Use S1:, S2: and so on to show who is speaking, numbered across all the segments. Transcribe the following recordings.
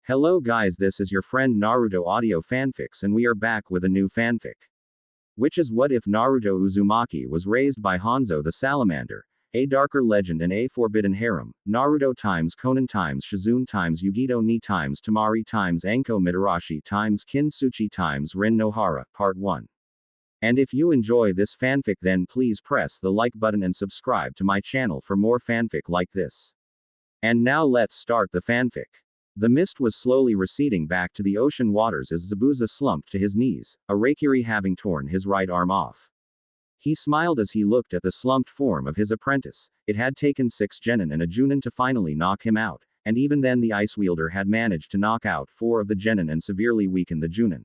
S1: Hello guys, this is your friend Naruto Audio Fanfics and we are back with a new fanfic. Which is what if Naruto Uzumaki was raised by Hanzo the Salamander, a darker legend and a forbidden harem, Naruto times Konan times Shizune times Yugito ni times Tamari times Anko Mitarashi times Kintsuchi times Rin Nohara, Part 1. And if you enjoy this fanfic then please press the like button and subscribe to my channel for more fanfic like this. And now let's start the fanfic. The mist was slowly receding back to the ocean waters as Zabuza slumped to his knees, Arakiri having torn his right arm off. He smiled as he looked at the slumped form of his apprentice. It had taken 6 genin and a junin to finally knock him out, and even then the ice wielder had managed to knock out 4 of the genin and severely weaken the junin.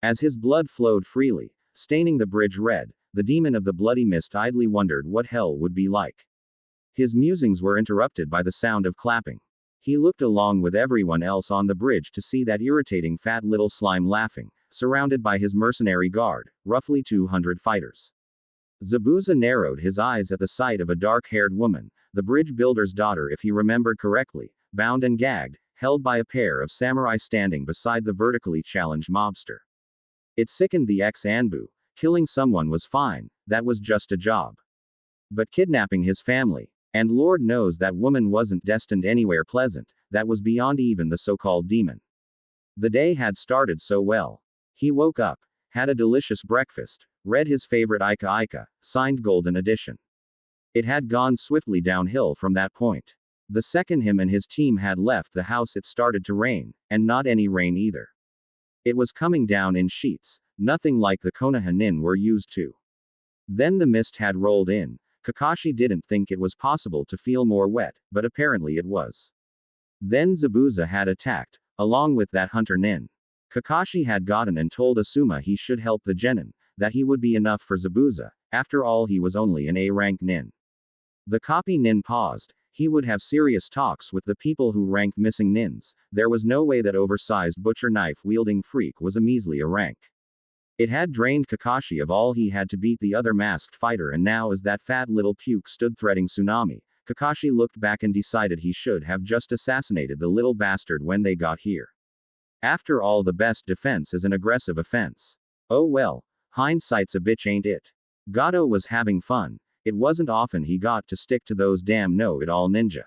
S1: As his blood flowed freely, staining the bridge red, the demon of the bloody mist idly wondered what hell would be like. His musings were interrupted by the sound of clapping. He looked along with everyone else on the bridge to see that irritating fat little slime laughing, surrounded by his mercenary guard, roughly 200 fighters. Zabuza narrowed his eyes at the sight of a dark-haired woman, the bridge builder's daughter if he remembered correctly, bound and gagged, held by a pair of samurai standing beside the vertically challenged mobster. It sickened the ex-Anbu. Killing someone was fine, that was just a job. But kidnapping his family, and Lord knows that woman wasn't destined anywhere pleasant, that was beyond even the so-called demon. The day had started so well. He woke up, had a delicious breakfast, read his favorite Ika Ika, signed Golden Edition. It had gone swiftly downhill from that point. The second him and his team had left the house it started to rain, and not any rain either. It was coming down in sheets, nothing like the Konoha nin were used to. Then the mist had rolled in. Kakashi didn't think it was possible to feel more wet, but apparently it was. Then Zabuza had attacked, along with that hunter nin. Kakashi had gotten and told Asuma he should help the genin, that he would be enough for Zabuza, after all he was only an A-rank nin. The copy nin paused, he would have serious talks with the people who ranked missing nins, there was no way that oversized butcher knife wielding freak was a measly a rank. It had drained Kakashi of all he had to beat the other masked fighter and now as that fat little puke stood threading tsunami, Kakashi looked back and decided he should have just assassinated the little bastard when they got here. After all the best defense is an aggressive offense. Oh well, hindsight's a bitch ain't it? Gato was having fun, it wasn't often he got to stick to those damn know-it-all ninja.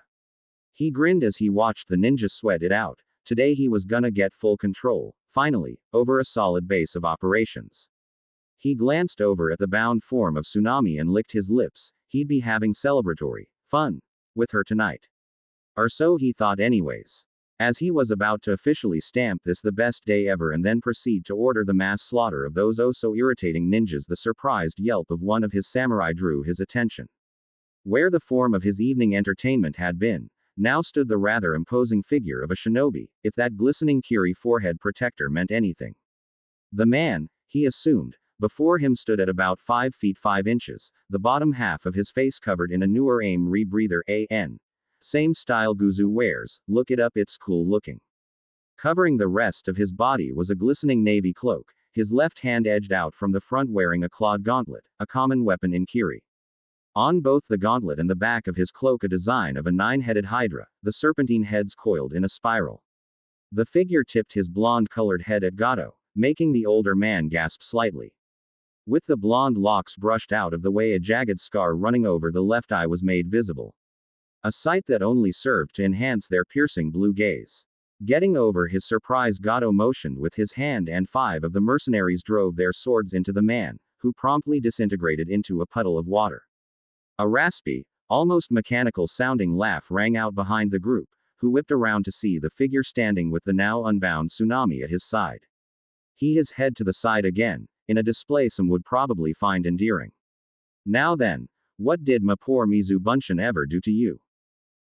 S1: He grinned as he watched the ninja sweat it out, today he was gonna get full control. Finally, over a solid base of operations. He glanced over at the bound form of Tsunami and licked his lips, he'd be having celebratory fun with her tonight. Or so he thought anyways. As he was about to officially stamp this the best day ever and then proceed to order the mass slaughter of those oh so irritating ninjas, the surprised yelp of one of his samurai drew his attention. Where the form of his evening entertainment had been, now stood the rather imposing figure of a shinobi, if that glistening Kiri forehead protector meant anything. The man, he assumed, before him stood at about 5 feet 5 inches, the bottom half of his face covered in a newer aim rebreather AN. Same style Guzu wears, look it up, it's cool looking. Covering the rest of his body was a glistening navy cloak, his left hand edged out from the front wearing a clawed gauntlet, a common weapon in Kiri. On both the gauntlet and the back of his cloak a design of a 9-headed Hydra, the serpentine heads coiled in a spiral. The figure tipped his blonde-colored head at Gato, making the older man gasp slightly. With the blonde locks brushed out of the way, a jagged scar running over the left eye was made visible. A sight that only served to enhance their piercing blue gaze. Getting over his surprise, Gato motioned with his hand and 5 of the mercenaries drove their swords into the man, who promptly disintegrated into a puddle of water. A raspy, almost mechanical-sounding laugh rang out behind the group, who whipped around to see the figure standing with the now unbound Tsunami at his side. He his head to the side again, in a display some would probably find endearing. Now then, what did my poor Mizu Bunshin ever do to you?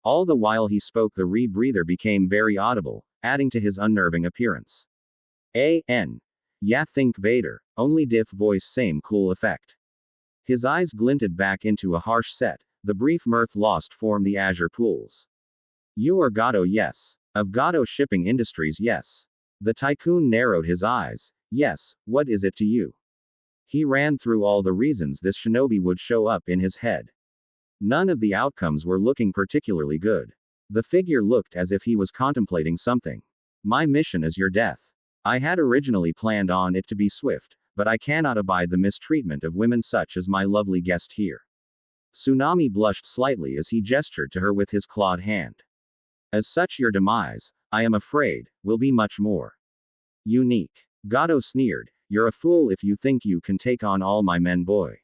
S1: All the while he spoke the rebreather became very audible, adding to his unnerving appearance. Yeah, think Vader, only diff voice same cool effect. His eyes glinted back into a harsh set, the brief mirth lost form the azure pools. You are Gato, yes. Of Gato Shipping Industries, yes. The tycoon narrowed his eyes. Yes, what is it to you? He ran through all the reasons this shinobi would show up in his head. None of the outcomes were looking particularly good. The figure looked as if he was contemplating something. My mission is your death. I had originally planned on it to be swift, but I cannot abide the mistreatment of women such as my lovely guest here. Tsunami blushed slightly as he gestured to her with his clawed hand. As such, your demise, I am afraid, will be much more unique. Gato sneered, you're a fool if you think you can take on all my men, boy.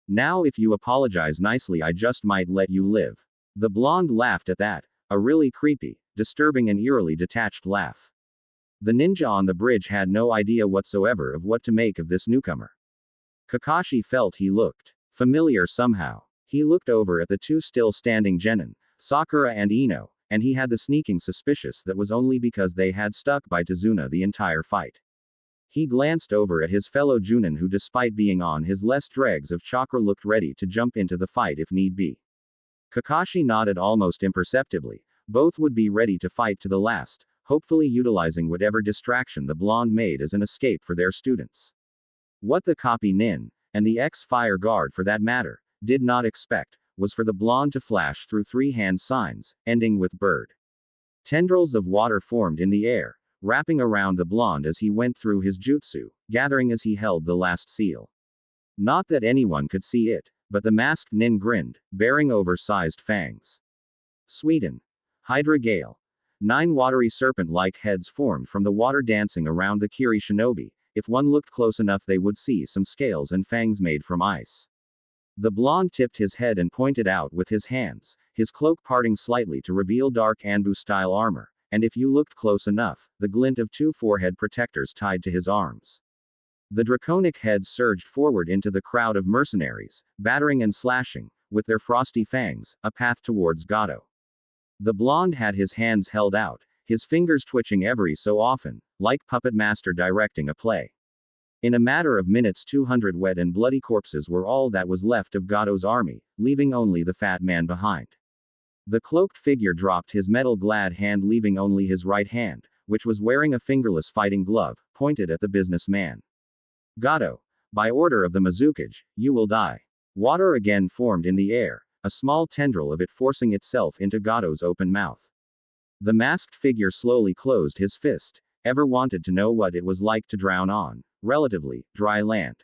S1: Now if you apologize nicely I just might let you live. The blonde laughed at that, a really creepy, disturbing and eerily detached laugh. The ninja on the bridge had no idea whatsoever of what to make of this newcomer. Kakashi felt he looked familiar somehow. He looked over at the two still standing genin, Sakura and Ino, and he had the sneaking suspicious that was only because they had stuck by Tazuna the entire fight. He glanced over at his fellow Junin who despite being on his last dregs of chakra looked ready to jump into the fight if need be. Kakashi nodded almost imperceptibly. Both would be ready to fight to the last, hopefully utilizing whatever distraction the blonde made as an escape for their students. What the copy nin, and the ex-fire guard for that matter, did not expect, was for the blonde to flash through three hand signs, ending with bird. Tendrils of water formed in the air, wrapping around the blonde as he went through his jutsu, gathering as he held the last seal. Not that anyone could see it, but the masked nin grinned, bearing oversized fangs. Sweden. Hydra Gale. 9 watery serpent-like heads formed from the water dancing around the Kiri shinobi. If one looked close enough they would see some scales and fangs made from ice. The blonde tipped his head and pointed out with his hands, his cloak parting slightly to reveal dark Anbu-style armor, and if you looked close enough, the glint of 2 forehead protectors tied to his arms. The draconic heads surged forward into the crowd of mercenaries, battering and slashing, with their frosty fangs, a path towards Gato. The blonde had his hands held out, his fingers twitching every so often, like puppet master directing a play. In a matter of minutes 200 wet and bloody corpses were all that was left of Gato's army, leaving only the fat man behind. The cloaked figure dropped his metal-glad hand leaving only his right hand, which was wearing a fingerless fighting glove, pointed at the businessman. Gato, by order of the Mizukage, you will die. Water again formed in the air, a small tendril of it forcing itself into Gato's open mouth. The masked figure slowly closed his fist. Ever wanted to know what it was like to drown on, relatively, dry land?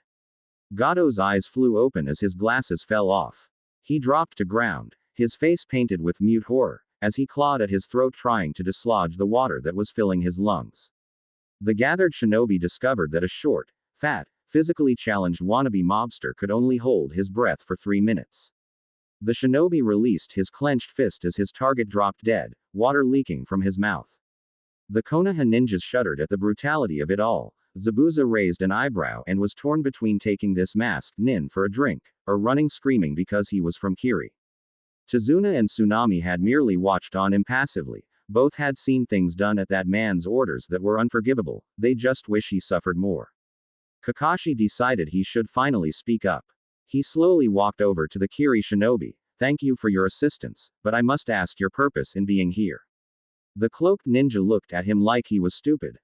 S1: Gato's eyes flew open as his glasses fell off. He dropped to ground, his face painted with mute horror, as he clawed at his throat trying to dislodge the water that was filling his lungs. The gathered shinobi discovered that a short, fat, physically challenged wannabe mobster could only hold his breath for 3 minutes. The shinobi released his clenched fist as his target dropped dead, water leaking from his mouth. The Konoha ninjas shuddered at the brutality of it all. Zabuza raised an eyebrow and was torn between taking this masked nin for a drink, or running screaming because he was from Kiri. Tazuna and Tsunami had merely watched on impassively. Both had seen things done at that man's orders that were unforgivable, they just wish he suffered more. Kakashi decided he should finally speak up. He slowly walked over to the Kiri shinobi. Thank you for your assistance, but I must ask your purpose in being here. The cloaked ninja looked at him like he was stupid.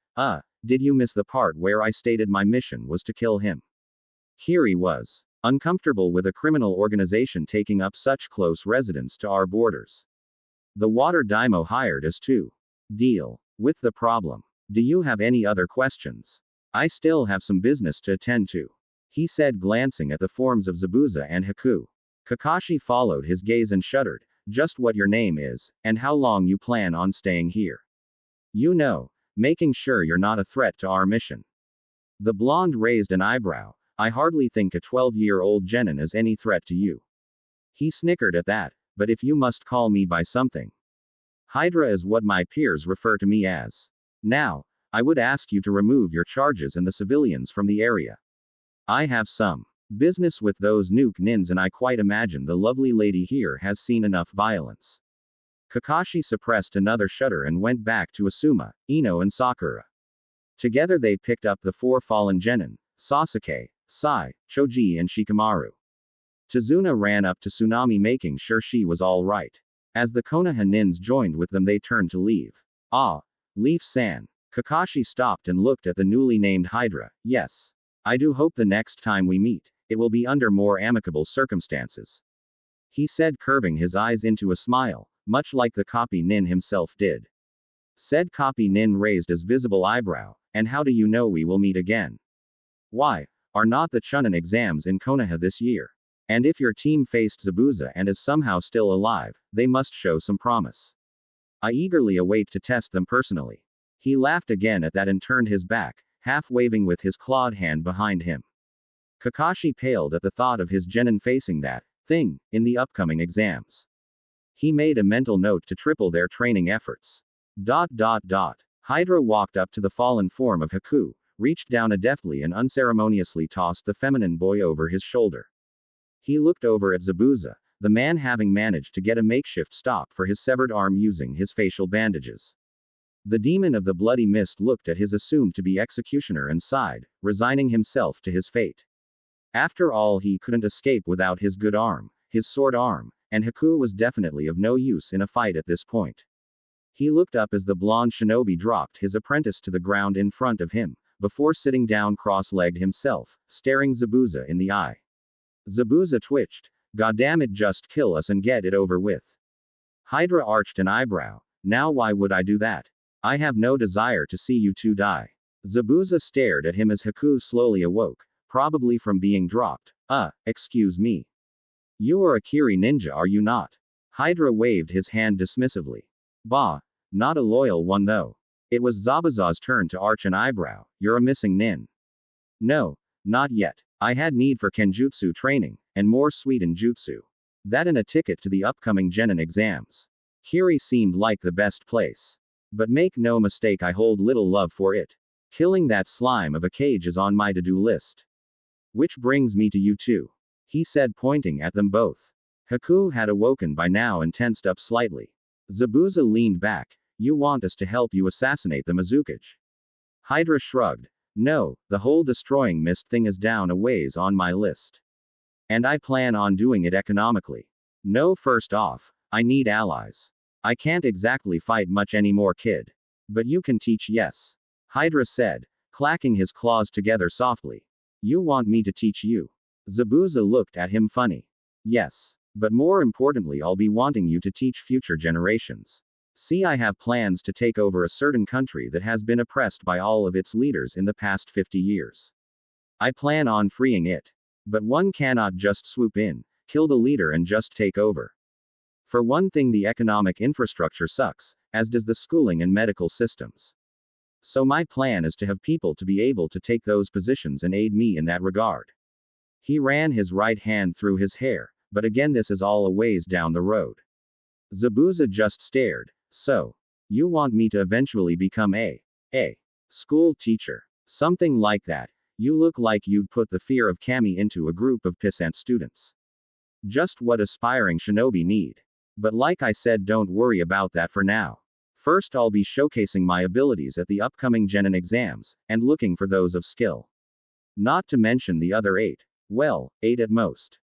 S1: Did you miss the part where I stated my mission was to kill him? Kiri was uncomfortable with a criminal organization taking up such close residence to our borders. The water daimyo hired us to deal with the problem. Do you have any other questions? I still have some business to attend to, he said, glancing at the forms of Zabuza and Haku. Kakashi followed his gaze and shuddered. Just what your name is, and how long you plan on staying here. You know, making sure you're not a threat to our mission. The blonde raised an eyebrow. I hardly think a 12-year-old genin is any threat to you. He snickered at that, but if you must call me by something. Hydra is what my peers refer to me as. Now, I would ask you to remove your charges and the civilians from the area. I have some business with those nuke nins and I quite imagine the lovely lady here has seen enough violence. Kakashi suppressed another shudder and went back to Asuma, Ino and Sakura. Together they picked up the 4 fallen genin, Sasuke, Sai, Choji and Shikamaru. Tazuna ran up to Tsunami making sure she was all right. As the Konoha nins joined with them they turned to leave. Leaf-san. Kakashi stopped and looked at the newly named Hydra. Yes. I do hope the next time we meet, it will be under more amicable circumstances. He said, curving his eyes into a smile, much like the copy nin himself did. Said copy nin raised his visible eyebrow, and how do you know we will meet again? Why, are not the Chunin exams in Konoha this year? And if your team faced Zabuza and is somehow still alive, they must show some promise. I eagerly await to test them personally. He laughed again at that and turned his back, half waving with his clawed hand behind him. Kakashi paled at the thought of his genin facing that thing in the upcoming exams. He made a mental note to triple their training efforts. Hydra walked up to the fallen form of Haku, reached down deftly and unceremoniously tossed the feminine boy over his shoulder. He looked over at Zabuza, the man having managed to get a makeshift stop for his severed arm using his facial bandages. The demon of the bloody mist looked at his assumed to be executioner and sighed, resigning himself to his fate. After all, he couldn't escape without his good arm, his sword arm, and Haku was definitely of no use in a fight at this point. He looked up as the blonde shinobi dropped his apprentice to the ground in front of him, before sitting down cross-legged himself, staring Zabuza in the eye. Zabuza twitched. Goddammit, just kill us and get it over with. Hydra arched an eyebrow. Now why would I do that? I have no desire to see you two die. Zabuza stared at him as Haku slowly awoke, probably from being dropped. Excuse me. You are a Kiri ninja, are you not? Hydra waved his hand dismissively. Bah, not a loyal one though. It was Zabuza's turn to arch an eyebrow. You're a missing nin. No, not yet. I had need for kenjutsu training, and more Suiten jutsu. That and a ticket to the upcoming genin exams. Kiri seemed like the best place. But make no mistake, I hold little love for it. Killing that slime of a cage is on my to-do list. Which brings me to you two. He said, pointing at them both. Haku had awoken by now and tensed up slightly. Zabuza leaned back. You want us to help you assassinate the Mizukage? Hydra shrugged. No, the whole destroying mist thing is down a ways on my list. And I plan on doing it economically. No, first off, I need allies. I can't exactly fight much anymore, kid. But you can teach, yes. Hydra said, clacking his claws together softly. You want me to teach you? Zabuza looked at him funny. Yes. But more importantly, I'll be wanting you to teach future generations. See, I have plans to take over a certain country that has been oppressed by all of its leaders in the past 50 years. I plan on freeing it. But one cannot just swoop in, kill the leader and just take over. For one thing, the economic infrastructure sucks, as does the schooling and medical systems. So my plan is to have people to be able to take those positions and aid me in that regard. He ran his right hand through his hair, but again this is all a ways down the road. Zabuza just stared. So, you want me to eventually become a school teacher? Something like that. You look like you'd put the fear of Kami into a group of pissant students. Just what aspiring shinobi need. But like I said, don't worry about that for now. First, I'll be showcasing my abilities at the upcoming genin exams, and looking for those of skill. Not to mention the other 8. Well, 8 at most.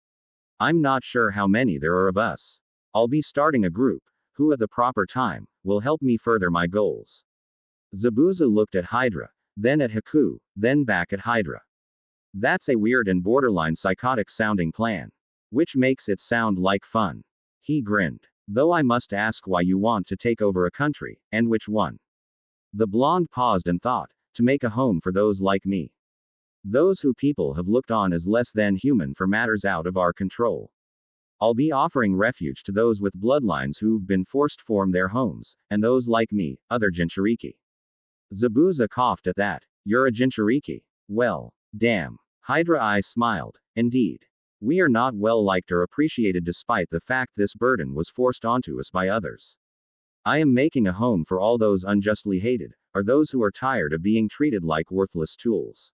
S1: I'm not sure how many there are of us. I'll be starting a group, who at the proper time, will help me further my goals. Zabuza looked at Hydra, then at Haku, then back at Hydra. That's a weird and borderline psychotic sounding plan. Which makes it sound like fun. He grinned. Though I must ask why you want to take over a country, and which one? The blonde paused and thought, to make a home for those like me. Those who people have looked on as less than human for matters out of our control. I'll be offering refuge to those with bloodlines who've been forced from their homes, and those like me, other Jinchuriki. Zabuza coughed at that. You're a Jinchuriki? Well, damn. Hydra Eye smiled. Indeed. We are not well liked or appreciated despite the fact this burden was forced onto us by others. I am making a home for all those unjustly hated, or those who are tired of being treated like worthless tools.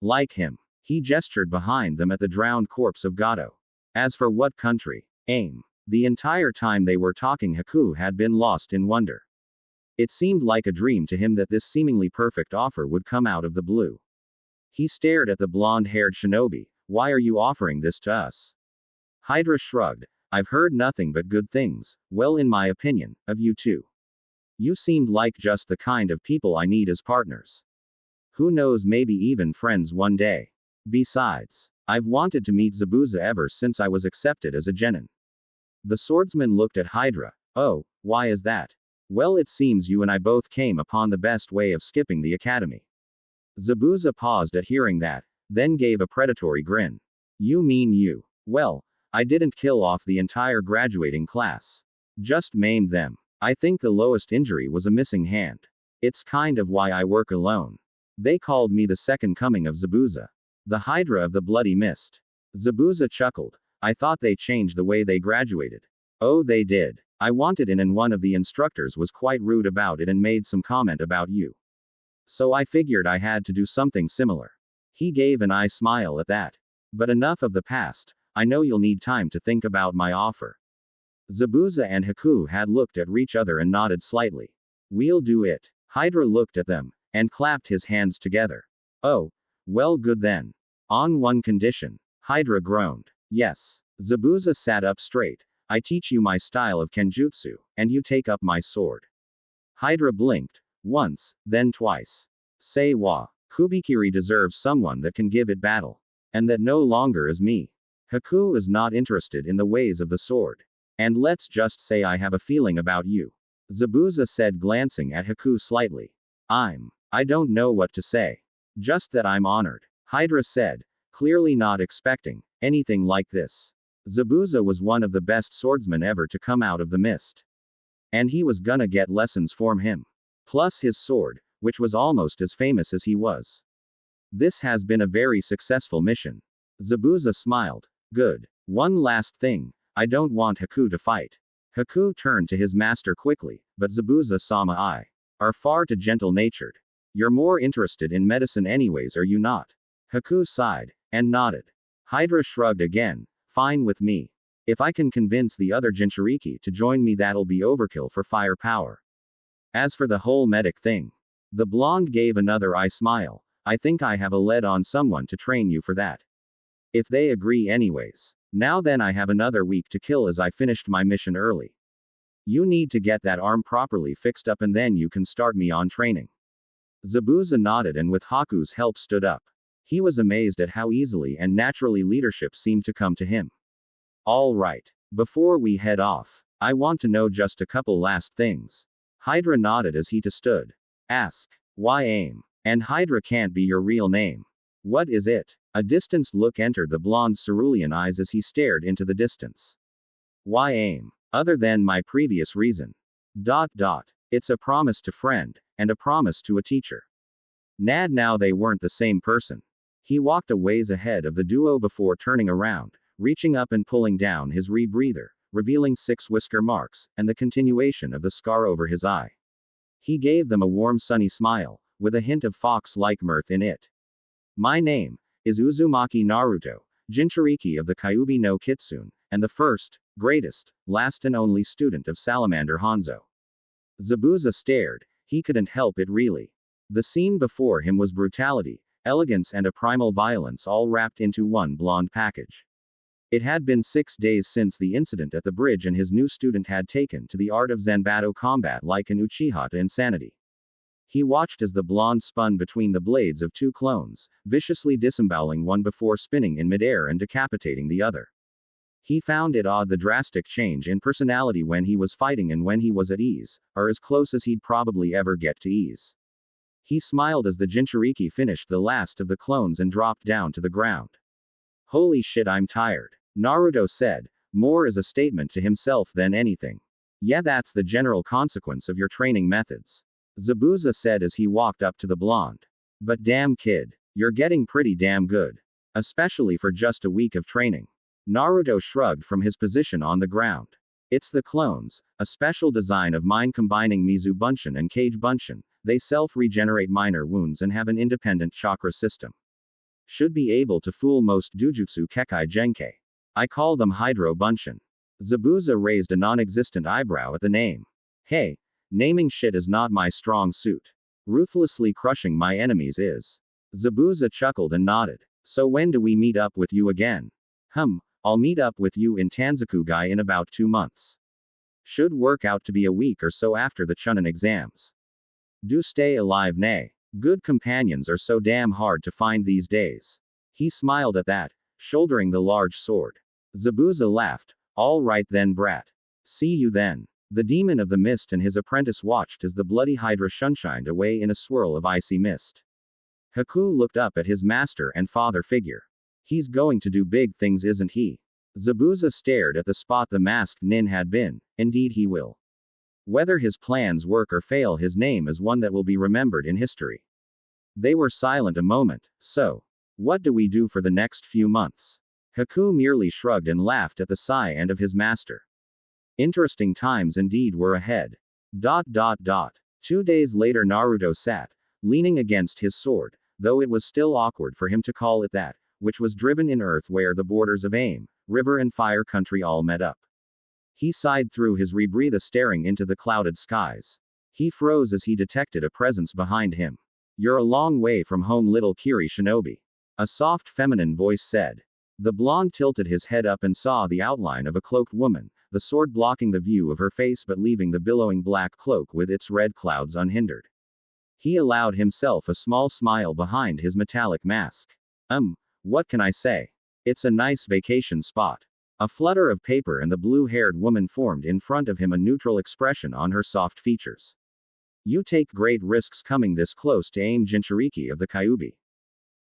S1: Like him. He gestured behind them at the drowned corpse of Gato. As for what country? Aim. The entire time they were talking, Haku had been lost in wonder. It seemed like a dream to him that this seemingly perfect offer would come out of the blue. He stared at the blonde-haired shinobi. Why are you offering this to us? Hydra shrugged. I've heard nothing but good things, well in my opinion, of you two. You seemed like just the kind of people I need as partners. Who knows, maybe even friends one day. Besides, I've wanted to meet Zabuza ever since I was accepted as a genin. The swordsman looked at Hydra. Oh, why is that? Well, it seems you and I both came upon the best way of skipping the academy. Zabuza paused at hearing that, then gave a predatory grin. You mean you? Well, I didn't kill off the entire graduating class. Just maimed them. I think the lowest injury was a missing hand. It's kind of why I work alone. They called me the second coming of Zabuza. The Hydra of the Bloody Mist. Zabuza chuckled. I thought they changed the way they graduated. Oh, they did. I wanted in and one of the instructors was quite rude about it and made some comment about you. So I figured I had to do something similar. He gave an eye smile at that. But enough of the past, I know you'll need time to think about my offer. Zabuza and Haku had looked at each other and nodded slightly. We'll do it. Hydra looked at them, and clapped his hands together. Oh, well, good then. On one condition. Hydra groaned. Yes. Zabuza sat up straight. I teach you my style of kenjutsu, and you take up my sword. Hydra blinked. Once, then twice. Say wa. Kubikiri deserves someone that can give it battle. And that no longer is me. Haku is not interested in the ways of the sword. And let's just say I have a feeling about you. Zabuza said, glancing at Haku slightly. I don't know what to say. Just that I'm honored. Hydra said, clearly not expecting anything like this. Zabuza was one of the best swordsmen ever to come out of the mist. And he was gonna get lessons from him. Plus his sword, which was almost as famous as he was. This has been a very successful mission. Zabuza smiled. Good. One last thing. I don't want Haku to fight. Haku turned to his master quickly, but Zabuza-sama I are far too gentle-natured. You're more interested in medicine anyways, are you not? Haku sighed, and nodded. Hydra shrugged again. Fine with me. If I can convince the other Jinchuriki to join me, that'll be overkill for firepower. As for the whole medic thing, the blonde gave another eye smile. I think I have a lead on someone to train you for that. If they agree anyways. Now then, I have another week to kill as I finished my mission early. You need to get that arm properly fixed up and then you can start me on training. Zabuza nodded and with Haku's help stood up. He was amazed at how easily and naturally leadership seemed to come to him. All right. Before we head off, I want to know just a couple last things. Hydra nodded as he stood. Ask. Why AIM? And Hydra can't be your real name. What is it? A distanced look entered the blonde's cerulean eyes as he stared into the distance. Why AIM? Other than my previous reason. It's a promise to friend, and a promise to a teacher. Nad, now they weren't the same person. He walked a ways ahead of the duo before turning around, reaching up and pulling down his rebreather, revealing 6 whisker marks, and the continuation of the scar over his eye. He gave them a warm sunny smile, with a hint of fox-like mirth in it. My name is Uzumaki Naruto, Jinchuriki of the Kyuubi no Kitsune, and the first, greatest, last and only student of Salamander Hanzo. Zabuza stared. He couldn't help it really. The scene before him was brutality, elegance and a primal violence all wrapped into one blonde package. It had been 6 days since the incident at the bridge and his new student had taken to the art of Zanbato combat like an Uchiha to insanity. He watched as the blonde spun between the blades of 2 clones, viciously disemboweling one before spinning in midair and decapitating the other. He found it odd the drastic change in personality when he was fighting and when he was at ease, or as close as he'd probably ever get to ease. He smiled as the Jinchuriki finished the last of the clones and dropped down to the ground. Holy shit, I'm tired. Naruto said, more as a statement to himself than anything. Yeah, that's the general consequence of your training methods. Zabuza said as he walked up to the blonde. But damn kid, you're getting pretty damn good. Especially for just a week of training. Naruto shrugged from his position on the ground. It's the clones, a special design of mine combining Mizu Bunshin and Kage Bunshin. They self-regenerate minor wounds and have an independent chakra system. Should be able to fool most Dujutsu Kekai Genkei. I call them Hydro Bunshin. Zabuza raised a non-existent eyebrow at the name. Hey, naming shit is not my strong suit. Ruthlessly crushing my enemies is. Zabuza chuckled and nodded. So when do we meet up with you again? I'll meet up with you in Tanzakugai in about 2 months. Should work out to be a week or so after the Chunin exams. Do stay alive, nay. Good companions are so damn hard to find these days. He smiled at that, shouldering the large sword. Zabuza laughed. All right then, brat. See you then. The demon of the mist and his apprentice watched as the bloody Hydra shunshined away in a swirl of icy mist. Haku looked up at his master and father figure. He's going to do big things, isn't he? Zabuza stared at the spot the masked nin had been. Indeed he will. Whether his plans work or fail, his name is one that will be remembered in history. They were silent a moment. So, what do we do for the next few months? Haku merely shrugged and laughed at the sigh and of his master. Interesting times indeed were ahead. 2 days later Naruto sat, leaning against his sword, though it was still awkward for him to call it that, which was driven in earth where the borders of aim, river and fire country all met up. He sighed through his rebreathe, staring into the clouded skies. He froze as he detected a presence behind him. You're a long way from home, little Kiri Shinobi. A soft feminine voice said. The blonde tilted his head up and saw the outline of a cloaked woman, the sword blocking the view of her face but leaving the billowing black cloak with its red clouds unhindered. He allowed himself a small smile behind his metallic mask. What can I say? It's a nice vacation spot. A flutter of paper and the blue-haired woman formed in front of him, a neutral expression on her soft features. You take great risks coming this close to aim, Jinchuriki of the Kyuubi.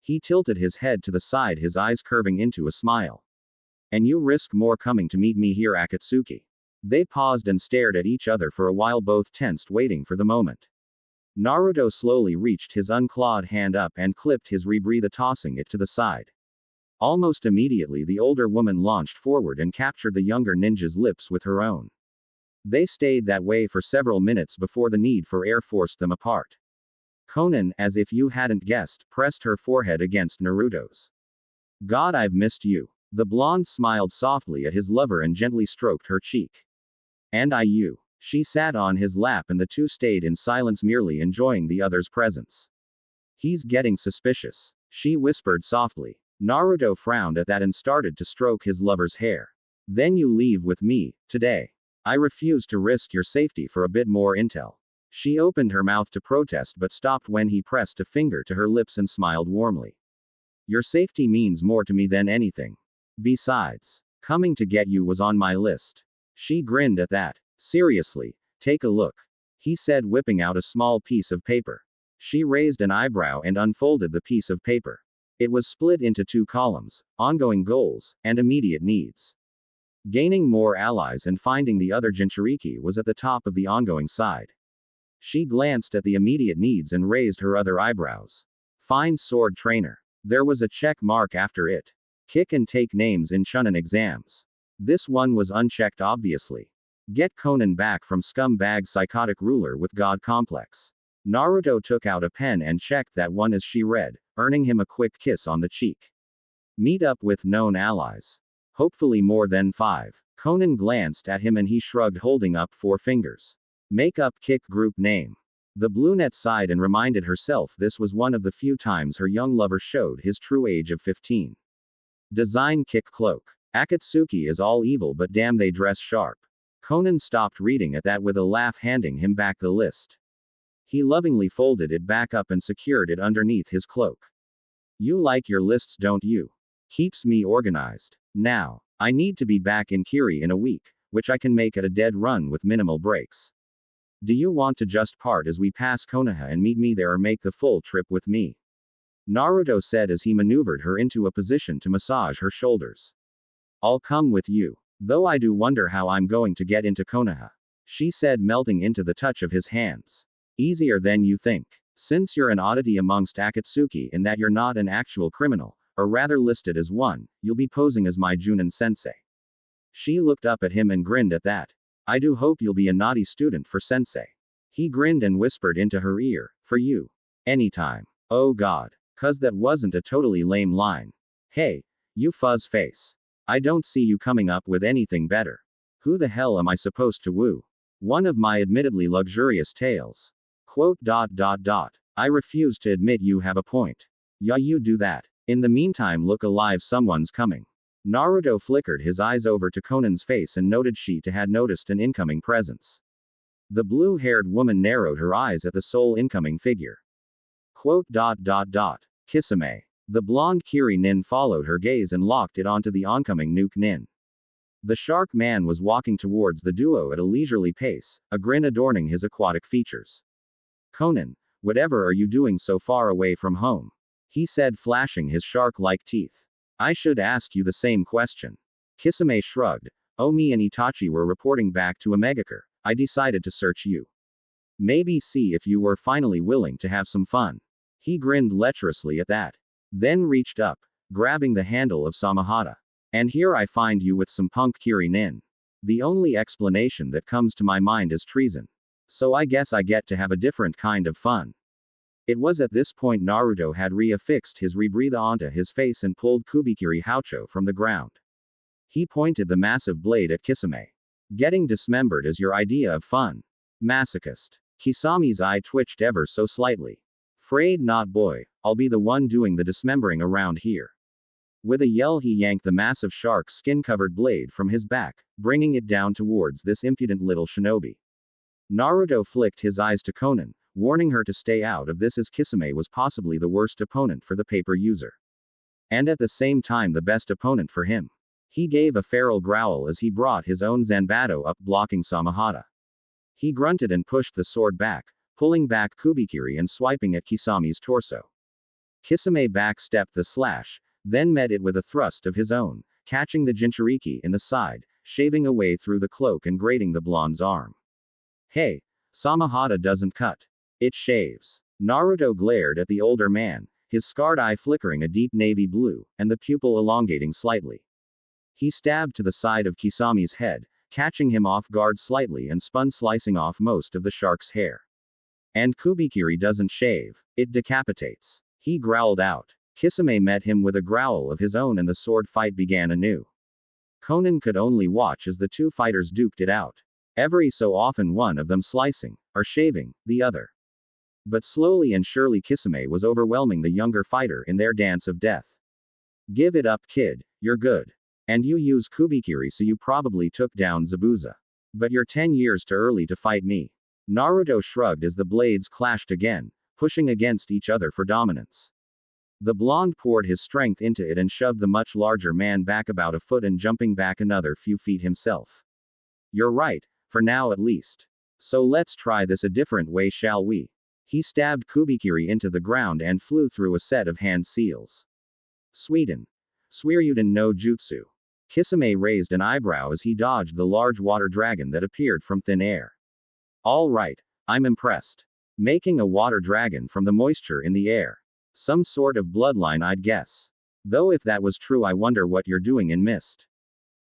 S1: He tilted his head to the side, his eyes curving into a smile. And you risk more coming to meet me here, Akatsuki. They paused and stared at each other for a while, both tensed, waiting for the moment. Naruto slowly reached his unclawed hand up and clipped his rebreathe, tossing it to the side. Almost immediately the older woman launched forward and captured the younger ninja's lips with her own. They stayed that way for several minutes before the need for air forced them apart. Konan, as if you hadn't guessed, pressed her forehead against Naruto's. God, I've missed you. The blonde smiled softly at his lover and gently stroked her cheek. And you. She sat on his lap and the two stayed in silence, merely enjoying the other's presence. He's getting suspicious, she whispered softly. Naruto frowned at that and started to stroke his lover's hair. Then you leave with me, today. I refuse to risk your safety for a bit more intel. She opened her mouth to protest but stopped when he pressed a finger to her lips and smiled warmly. Your safety means more to me than anything. Besides, coming to get you was on my list. She grinned at that. Seriously, take a look. He said, whipping out a small piece of paper. She raised an eyebrow and unfolded the piece of paper. It was split into 2 columns, ongoing goals, and immediate needs. Gaining more allies and finding the other Jinchuriki was at the top of the ongoing side. She glanced at the immediate needs and raised her other eyebrows. Find sword trainer. There was a check mark after it. Kick and take names in Chunin exams. This one was unchecked, obviously. Get Konan back from scumbag psychotic ruler with god complex. Naruto took out a pen and checked that one as she read, earning him a quick kiss on the cheek. Meet up with known allies. Hopefully more than 5. Konan glanced at him and he shrugged, holding up 4 fingers. Make up kick group name. The brunette sighed and reminded herself this was one of the few times her young lover showed his true age of 15. Design kick cloak. Akatsuki is all evil but damn they dress sharp. Konan stopped reading at that with a laugh, handing him back the list. He lovingly folded it back up and secured it underneath his cloak. You like your lists, don't you? Keeps me organized. Now, I need to be back in Kiri in a week, which I can make at a dead run with minimal breaks. Do you want to just part as we pass Konoha and meet me there, or make the full trip with me? Naruto said as he maneuvered her into a position to massage her shoulders. I'll come with you. Though I do wonder how I'm going to get into Konoha. She said, melting into the touch of his hands. Easier than you think. Since you're an oddity amongst Akatsuki in that you're not an actual criminal, or rather listed as one, you'll be posing as my Junin sensei. She looked up at him and grinned at that. I do hope you'll be a naughty student for sensei. He grinned and whispered into her ear, for you. Anytime. Oh god. 'Cause that wasn't a totally lame line. Hey, you fuzz face. I don't see you coming up with anything better. Who the hell am I supposed to woo? One of my admittedly luxurious tales. Quote. I refuse to admit you have a point. Yeah, you do that. In the meantime, look alive, someone's coming. Naruto flickered his eyes over to Konan's face and noted she too had noticed an incoming presence. The blue-haired woman narrowed her eyes at the sole incoming figure. Quote. Kisame. The blonde Kiri nin followed her gaze and locked it onto the oncoming nuke nin. The shark man was walking towards the duo at a leisurely pace, a grin adorning his aquatic features. Konan, whatever are you doing so far away from home? He said, flashing his shark-like teeth. I should ask you the same question. Kisame shrugged. Oh, me and Itachi were reporting back to Omegakure. I decided to search you. Maybe see if you were finally willing to have some fun. He grinned lecherously at that. Then reached up, grabbing the handle of Samahata. And here I find you with some punk Kiri nin. The only explanation that comes to my mind is treason. So I guess I get to have a different kind of fun. It was at this point Naruto had reaffixed his rebreather onto his face and pulled Kubikiri Haucho from the ground. He pointed the massive blade at Kisame. Getting dismembered is your idea of fun. Masochist. Kisame's eye twitched ever so slightly. Afraid not, boy, I'll be the one doing the dismembering around here. With a yell he yanked the massive shark skin-covered blade from his back, bringing it down towards this impudent little shinobi. Naruto flicked his eyes to Konan, warning her to stay out of this as Kisame was possibly the worst opponent for the paper user. And at the same time the best opponent for him. He gave a feral growl as he brought his own Zanbato up blocking Samahata. He grunted and pushed the sword back, pulling back Kubikiri and swiping at Kisame's torso. Kisame backstepped the slash, then met it with a thrust of his own, catching the Jinchuriki in the side, shaving away through the cloak and grating the blonde's arm. Hey, Samahata doesn't cut. It shaves. Naruto glared at the older man, his scarred eye flickering a deep navy blue, and the pupil elongating slightly. He stabbed to the side of Kisame's head, catching him off guard slightly and spun, slicing off most of the shark's hair. And Kubikiri doesn't shave, it decapitates. He growled out. Kisame met him with a growl of his own and the sword fight began anew. Konan could only watch as the two fighters duked it out. Every so often one of them slicing, or shaving, the other. But slowly and surely Kisame was overwhelming the younger fighter in their dance of death. Give it up, kid, you're good. And you use Kubikiri, so you probably took down Zabuza. But you're 10 years too early to fight me. Naruto shrugged as the blades clashed again, pushing against each other for dominance. The blonde poured his strength into it and shoved the much larger man back about a foot and jumping back another few feet himself. You're right, for now at least. So let's try this a different way, shall we? He stabbed Kubikiri into the ground and flew through a set of hand seals. Sweden. Suiryuden no Jutsu. Kisame raised an eyebrow as he dodged the large water dragon that appeared from thin air. All right, I'm impressed. Making a water dragon from the moisture in the air. Some sort of bloodline, I'd guess. Though if that was true, I wonder what you're doing in mist.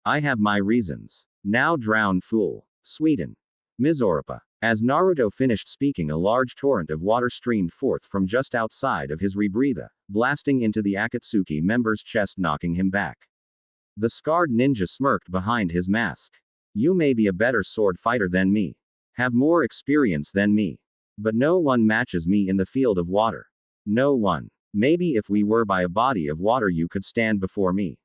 S1: I have my reasons. Now drown, fool. Sweden. Mizoripa. As Naruto finished speaking, a large torrent of water streamed forth from just outside of his rebreather, blasting into the Akatsuki member's chest, knocking him back. The scarred ninja smirked behind his mask. You may be a better sword fighter than me. Have more experience than me. But no one matches me in the field of water. No one. Maybe if we were by a body of water you could stand before me.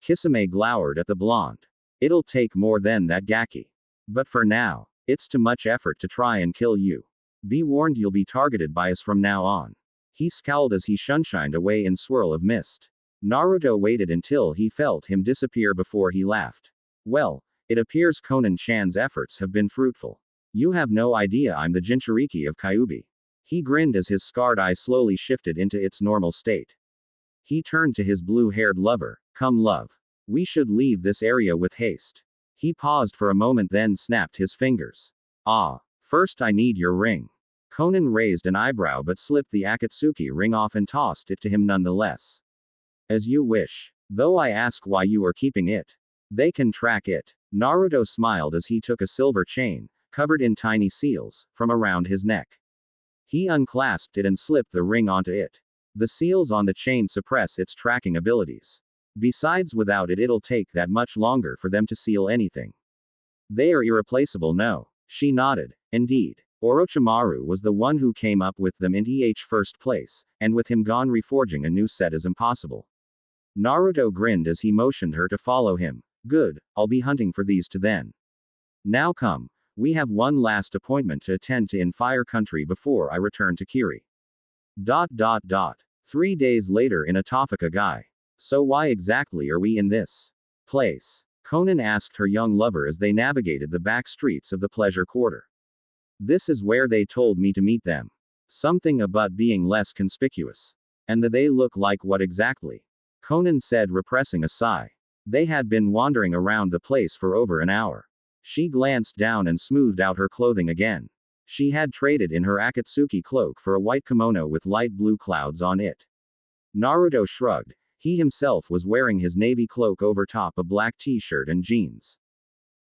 S1: Kisame glowered at the blonde. It'll take more than that, Gaki. But for now, it's too much effort to try and kill you. Be warned, you'll be targeted by us from now on. He scowled as he shunshined away in swirl of mist. Naruto waited until he felt him disappear before he laughed. Well, it appears Konan-chan's efforts have been fruitful. You have no idea I'm the Jinchuriki of Kyuubi. He grinned as his scarred eye slowly shifted into its normal state. He turned to his blue-haired lover. Come, love. We should leave this area with haste. He paused for a moment, then snapped his fingers. Ah, first I need your ring. Konan raised an eyebrow but slipped the Akatsuki ring off and tossed it to him nonetheless. As you wish. Though I ask why you are keeping it. They can track it. Naruto smiled as he took a silver chain, covered in tiny seals, from around his neck. He unclasped it and slipped the ring onto it. The seals on the chain suppress its tracking abilities. Besides, without it it'll take that much longer for them to seal anything. They are irreplaceable, no? She nodded. Indeed. Orochimaru was the one who came up with them in first place, and with him gone, reforging a new set is impossible. Naruto grinned as he motioned her to follow him. Good, I'll be hunting for these two then. Now come. We have one last appointment to attend to in Fire Country before I return to Kiri. 3 days later in Atofika Gai. So why exactly are we in this place? Konan asked her young lover as they navigated the back streets of the pleasure quarter. This is where they told me to meet them. Something about being less conspicuous. And they look like what exactly? Konan said, repressing a sigh. They had been wandering around the place for over an hour. She glanced down and smoothed out her clothing again. She had traded in her Akatsuki cloak for a white kimono with light blue clouds on it. Naruto shrugged. He himself was wearing his navy cloak over top a black t-shirt and jeans.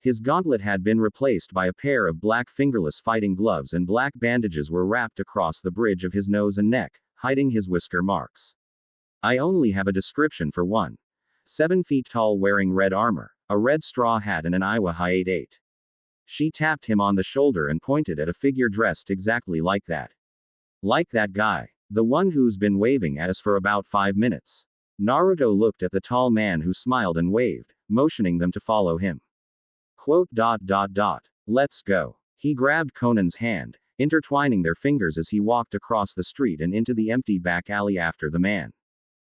S1: His gauntlet had been replaced by a pair of black fingerless fighting gloves, and black bandages were wrapped across the bridge of his nose and neck, hiding his whisker marks. I only have a description for one. 7 feet tall, wearing red armor, a red straw hat and an Iwa Hi-8. She tapped him on the shoulder and pointed at a figure dressed exactly like that. Like that guy. The one who's been waving at us for about 5 minutes. Naruto looked at the tall man who smiled and waved, motioning them to follow him. Quote. Let's go. He grabbed Konan's hand, intertwining their fingers as he walked across the street and into the empty back alley after the man.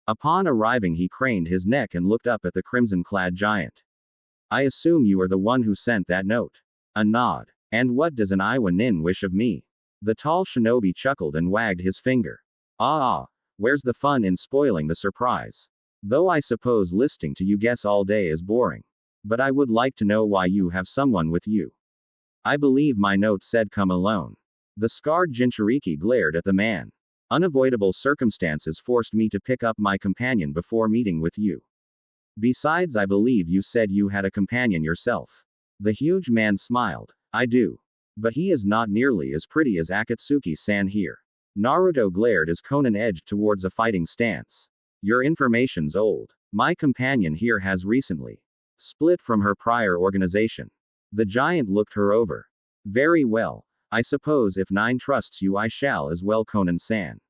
S1: Upon arriving, he craned his neck and looked up at the crimson-clad giant. I assume you are the one who sent that note. A nod. And what does an Iwa nin wish of me? The tall shinobi chuckled and wagged his finger. Where's the fun in spoiling the surprise? Though I suppose listening to you guess all day is boring. But I would like to know why you have someone with you. I believe my note said come alone. The scarred Jinchuriki glared at the man. Unavoidable circumstances forced me to pick up my companion before meeting with you. Besides, I believe you said you had a companion yourself. The huge man smiled. I do. But he is not nearly as pretty as Akatsuki-san here. Naruto glared as Konan edged towards a fighting stance. Your information's old. My companion here has recently split from her prior organization. The giant looked her over. Very well. I suppose if Nine trusts you, I shall as well, Konan-san.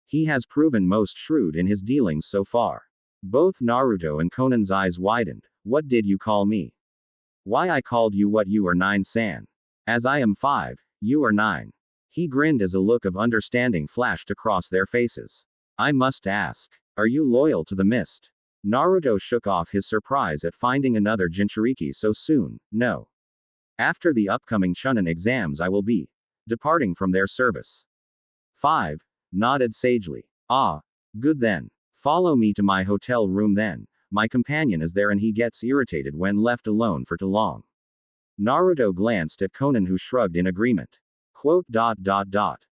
S1: He has proven most shrewd in his dealings so far. Both Naruto and Konan's eyes widened. What did you call me? Why, I called you what you are, Nine-san. As I am 5, you are 9. He grinned as a look of understanding flashed across their faces. I must ask, are you loyal to the mist? Naruto shook off his surprise at finding another Jinchuriki so soon. No. After the upcoming Chunin exams, I will be departing from their service. 5 nodded sagely. Good then. Follow me to my hotel room then. My companion is there and he gets irritated when left alone for too long. Naruto glanced at Konan, who shrugged in agreement. Quote.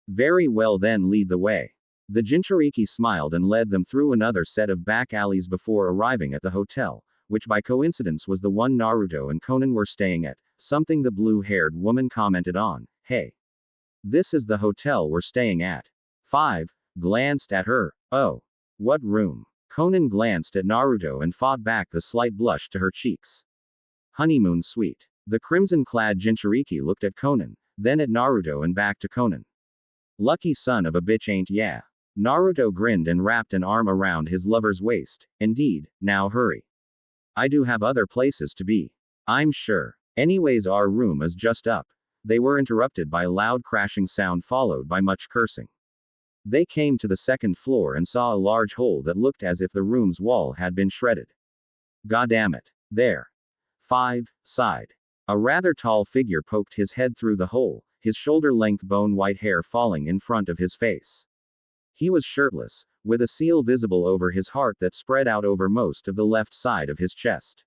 S1: Very well then, lead the way. The Jinchuriki smiled and led them through another set of back alleys before arriving at the hotel, which by coincidence was the one Naruto and Konan were staying at, something the blue-haired woman commented on. Hey. This is the hotel we're staying at. 5 glanced at her. Oh. What room? Konan glanced at Naruto and fought back the slight blush to her cheeks. Honeymoon suite. The crimson-clad Jinchuriki looked at Konan, then at Naruto and back to Konan. Lucky son of a bitch, ain't ya? Naruto grinned and wrapped an arm around his lover's waist. Indeed, now hurry. I do have other places to be. I'm sure. Anyways, our room is just up. They were interrupted by a loud crashing sound followed by much cursing. They came to the second floor and saw a large hole that looked as if the room's wall had been shredded. Goddammit. There. 5 sighed. A rather tall figure poked his head through the hole, his shoulder-length bone-white hair falling in front of his face. He was shirtless, with a seal visible over his heart that spread out over most of the left side of his chest.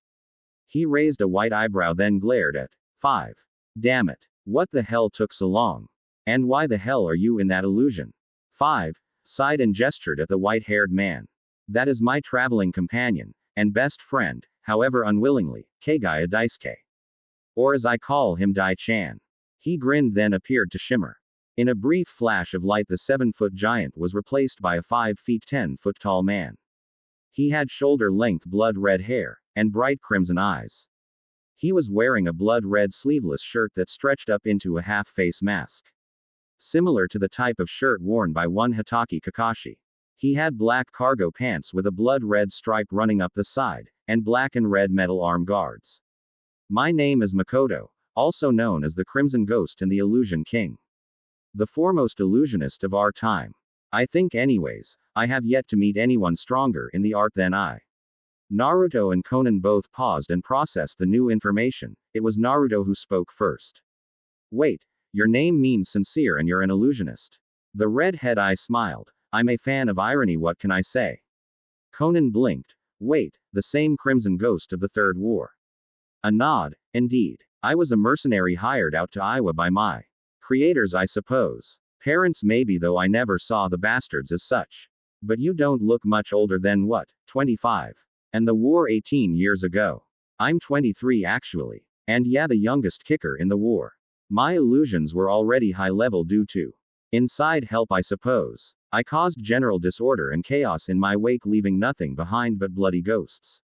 S1: He raised a white eyebrow then glared at 5. Damn it. What the hell took so long? And why the hell are you in that illusion? 5 sighed and gestured at the white-haired man. That is my traveling companion, and best friend, however unwillingly, Kagaya Daisuke. Or as I call him, Dai-chan. He grinned then appeared to shimmer. In a brief flash of light, the 7-foot giant was replaced by a 5 feet 10 foot tall man. He had shoulder-length blood-red hair, and bright crimson eyes. He was wearing a blood-red sleeveless shirt that stretched up into a half-face mask. Similar to the type of shirt worn by one Hitaki Kakashi. He had black cargo pants with a blood-red stripe running up the side, and black and red metal arm guards. My name is Makoto, also known as the Crimson Ghost and the Illusion King. The foremost illusionist of our time. I think anyways, I have yet to meet anyone stronger in the art than I. Naruto and Konan both paused and processed the new information. It was Naruto who spoke first. Wait, your name means sincere and you're an illusionist. The red-head eye smiled. I'm a fan of irony, what can I say? Konan blinked. Wait, the same crimson ghost of the Third War. A nod, indeed. I was a mercenary hired out to Iowa by my creators, I suppose. Parents maybe, though I never saw the bastards as such. But you don't look much older than what, 25? And the war 18 years ago. I'm 23 actually. And yeah, the youngest kicker in the war. My illusions were already high level due to inside help, I suppose. I caused general disorder and chaos in my wake, leaving nothing behind but bloody ghosts.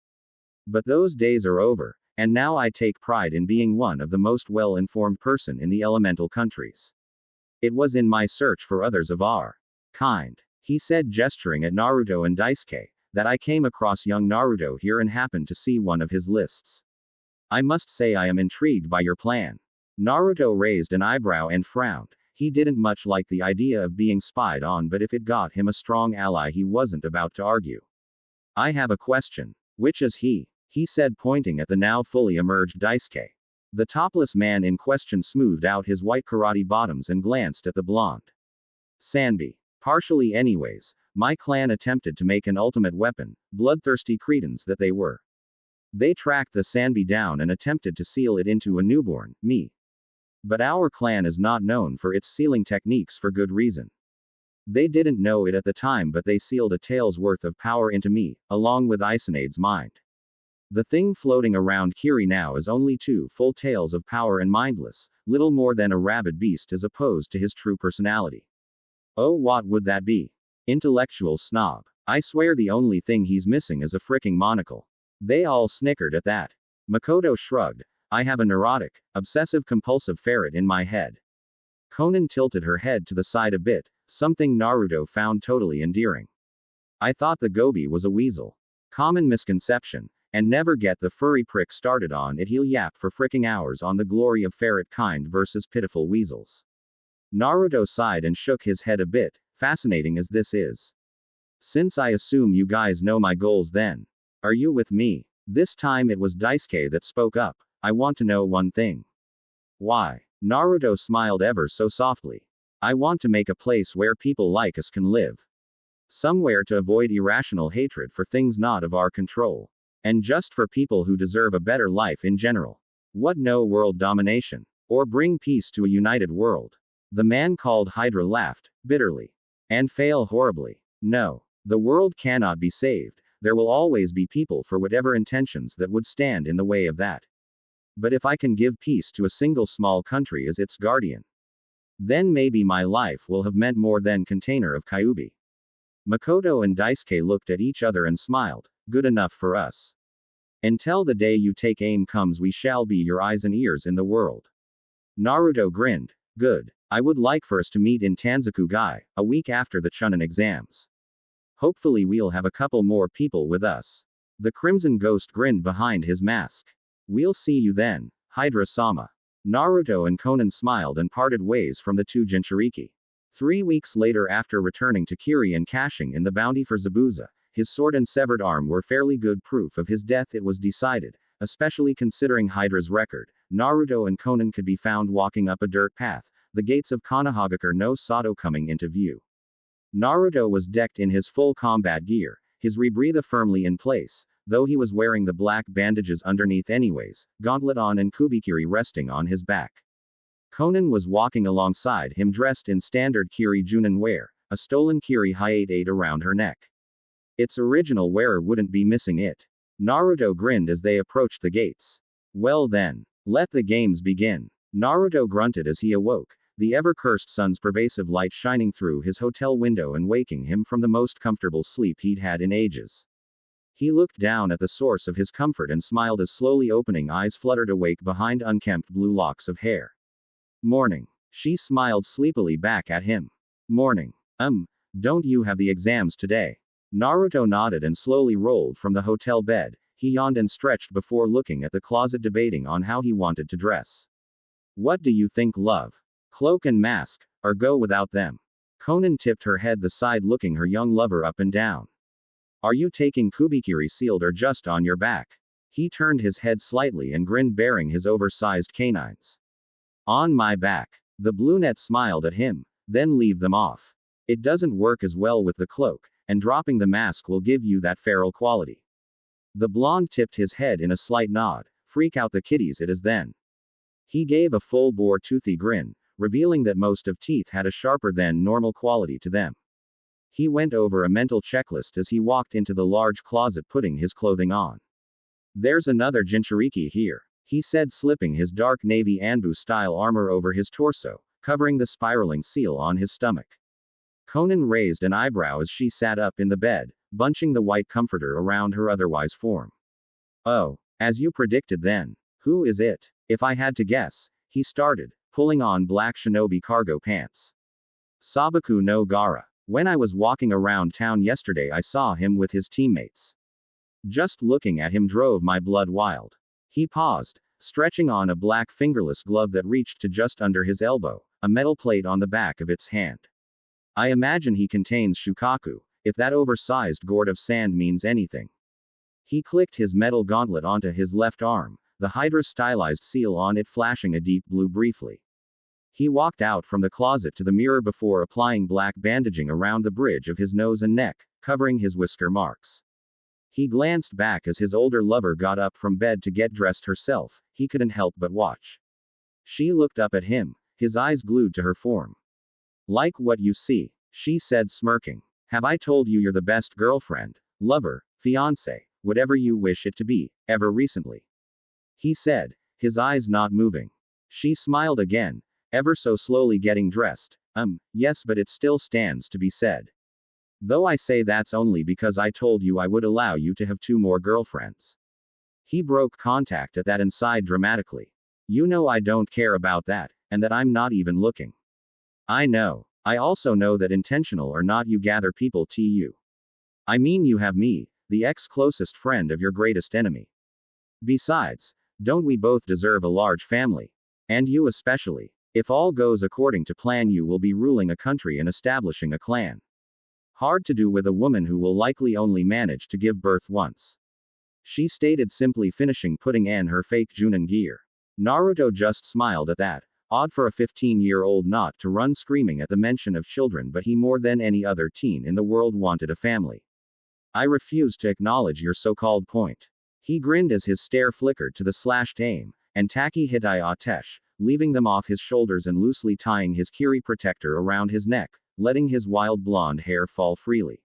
S1: But those days are over, and now I take pride in being one of the most well-informed person in the elemental countries. It was in my search for others of our kind, he said, gesturing at Naruto and Daisuke, that I came across young Naruto here and happened to see one of his lists. I must say I am intrigued by your plan. Naruto raised an eyebrow and frowned. He didn't much like the idea of being spied on, but if it got him a strong ally, he wasn't about to argue. I have a question. Which is he? He said, pointing at the now fully emerged Daisuke. The topless man in question smoothed out his white karate bottoms and glanced at the blonde. Sanbi. Partially anyways, my clan attempted to make an ultimate weapon, bloodthirsty cretins that they were. They tracked the Sanbi down and attempted to seal it into a newborn, me. But our clan is not known for its sealing techniques for good reason. They didn't know it at the time, but they sealed a tail's worth of power into me, along with Isanede's mind. The thing floating around Kiri now is only 2 full tails of power and mindless, little more than a rabid beast as opposed to his true personality. Oh, what would that be? Intellectual snob. I swear the only thing he's missing is a fricking monocle. They all snickered at that. Makoto shrugged. I have a neurotic, obsessive-compulsive ferret in my head. Konan tilted her head to the side a bit, something Naruto found totally endearing. I thought the goby was a weasel. Common misconception. And never get the furry prick started on it, he'll yap for fricking hours on the glory of ferret kind versus pitiful weasels. Naruto sighed and shook his head a bit, fascinating as this is. Since I assume you guys know my goals, then. Are you with me? This time it was Daisuke that spoke up. I want to know one thing. Why? Naruto smiled ever so softly. I want to make a place where people like us can live. Somewhere to avoid irrational hatred for things not of our control. And just for people who deserve a better life in general. What, no world domination? Or bring peace to a united world? The man called Hydra laughed, bitterly. And fail horribly. No. The world cannot be saved. There will always be people for whatever intentions that would stand in the way of that. But if I can give peace to a single small country as its guardian, then maybe my life will have meant more than container of Kyuubi. Makoto and Daisuke looked at each other and smiled. Good enough for us. Until the day you take aim comes, we shall be your eyes and ears in the world. Naruto grinned. Good. I would like for us to meet in Tanzaku-gai, a week after the Chunin exams. Hopefully we'll have a couple more people with us. The Crimson Ghost grinned behind his mask. We'll see you then, Hydra-sama. Naruto and Konan smiled and parted ways from the two Jinchuriki. 3 weeks later, after returning to Kiri and cashing in the bounty for Zabuza, his sword and severed arm were fairly good proof of his death, it was decided, especially considering Hydra's record. Naruto and Konan could be found walking up a dirt path, the gates of Konohagakure no Sato coming into view. Naruto was decked in his full combat gear, his rebreather firmly in place, though he was wearing the black bandages underneath anyways, gauntlet on and kubikiri resting on his back. Konan was walking alongside him dressed in standard Kiri Junin wear, a stolen Kiri Hyate around her neck. Its original wearer wouldn't be missing it. Naruto grinned as they approached the gates. Well then, let the games begin. Naruto grunted as he awoke, the ever-cursed sun's pervasive light shining through his hotel window and waking him from the most comfortable sleep he'd had in ages. He looked down at the source of his comfort and smiled as slowly opening eyes fluttered awake behind unkempt blue locks of hair. Morning. She smiled sleepily back at him. Morning. Don't you have the exams today? Naruto nodded and slowly rolled from the hotel bed. He yawned and stretched before looking at the closet, debating on how he wanted to dress. What do you think, love? Cloak and mask, or go without them? Konan tipped her head the side, looking her young lover up and down. Are you taking Kubikiri sealed or just on your back? He turned his head slightly and grinned, baring his oversized canines. On my back. The brunette smiled at him, then leave them off. It doesn't work as well with the cloak, and dropping the mask will give you that feral quality. The blonde tipped his head in a slight nod. Freak out the kitties it is then. He gave a full-bore toothy grin, revealing that most of teeth had a sharper than normal quality to them. He went over a mental checklist as he walked into the large closet, putting his clothing on. There's another Jinchuriki here, he said, slipping his dark navy Anbu-style armor over his torso, covering the spiraling seal on his stomach. Konan raised an eyebrow as she sat up in the bed, bunching the white comforter around her otherwise form. Oh, as you predicted then. Who is it? If I had to guess, he started, pulling on black shinobi cargo pants. Sabaku no Gara. When I was walking around town yesterday, I saw him with his teammates. Just looking at him drove my blood wild. He paused, stretching on a black fingerless glove that reached to just under his elbow, a metal plate on the back of its hand. I imagine he contains shukaku, if that oversized gourd of sand means anything. He clicked his metal gauntlet onto his left arm, the Hydra stylized seal on it flashing a deep blue briefly. He walked out from the closet to the mirror before applying black bandaging around the bridge of his nose and neck, covering his whisker marks. He glanced back as his older lover got up from bed to get dressed herself. He couldn't help but watch. She looked up at him, his eyes glued to her form. Like what you see, she said, smirking. Have I told you you're the best girlfriend, lover, fiancé, whatever you wish it to be, ever recently? He said, his eyes not moving. She smiled again, ever so slowly getting dressed. Yes, but it still stands to be said. Though I say that's only because I told you I would allow you to have 2 more girlfriends. He broke contact at that and sighed dramatically. You know I don't care about that, and that I'm not even looking. I know. I also know that intentional or not you gather people to you. I mean you have me, the ex-closest friend of your greatest enemy. Besides, don't we both deserve a large family? And you especially. If all goes according to plan, you will be ruling a country and establishing a clan. Hard to do with a woman who will likely only manage to give birth once. She stated, simply finishing putting on her fake Junin gear. Naruto just smiled at that. Odd for a 15-year-old not to run screaming at the mention of children, but he more than any other teen in the world wanted a family. I refuse to acknowledge your so-called point. He grinned as his stare flickered to the slashed aim, and Taki Hitai Atesh, leaving them off his shoulders and loosely tying his Kiri protector around his neck, letting his wild blonde hair fall freely.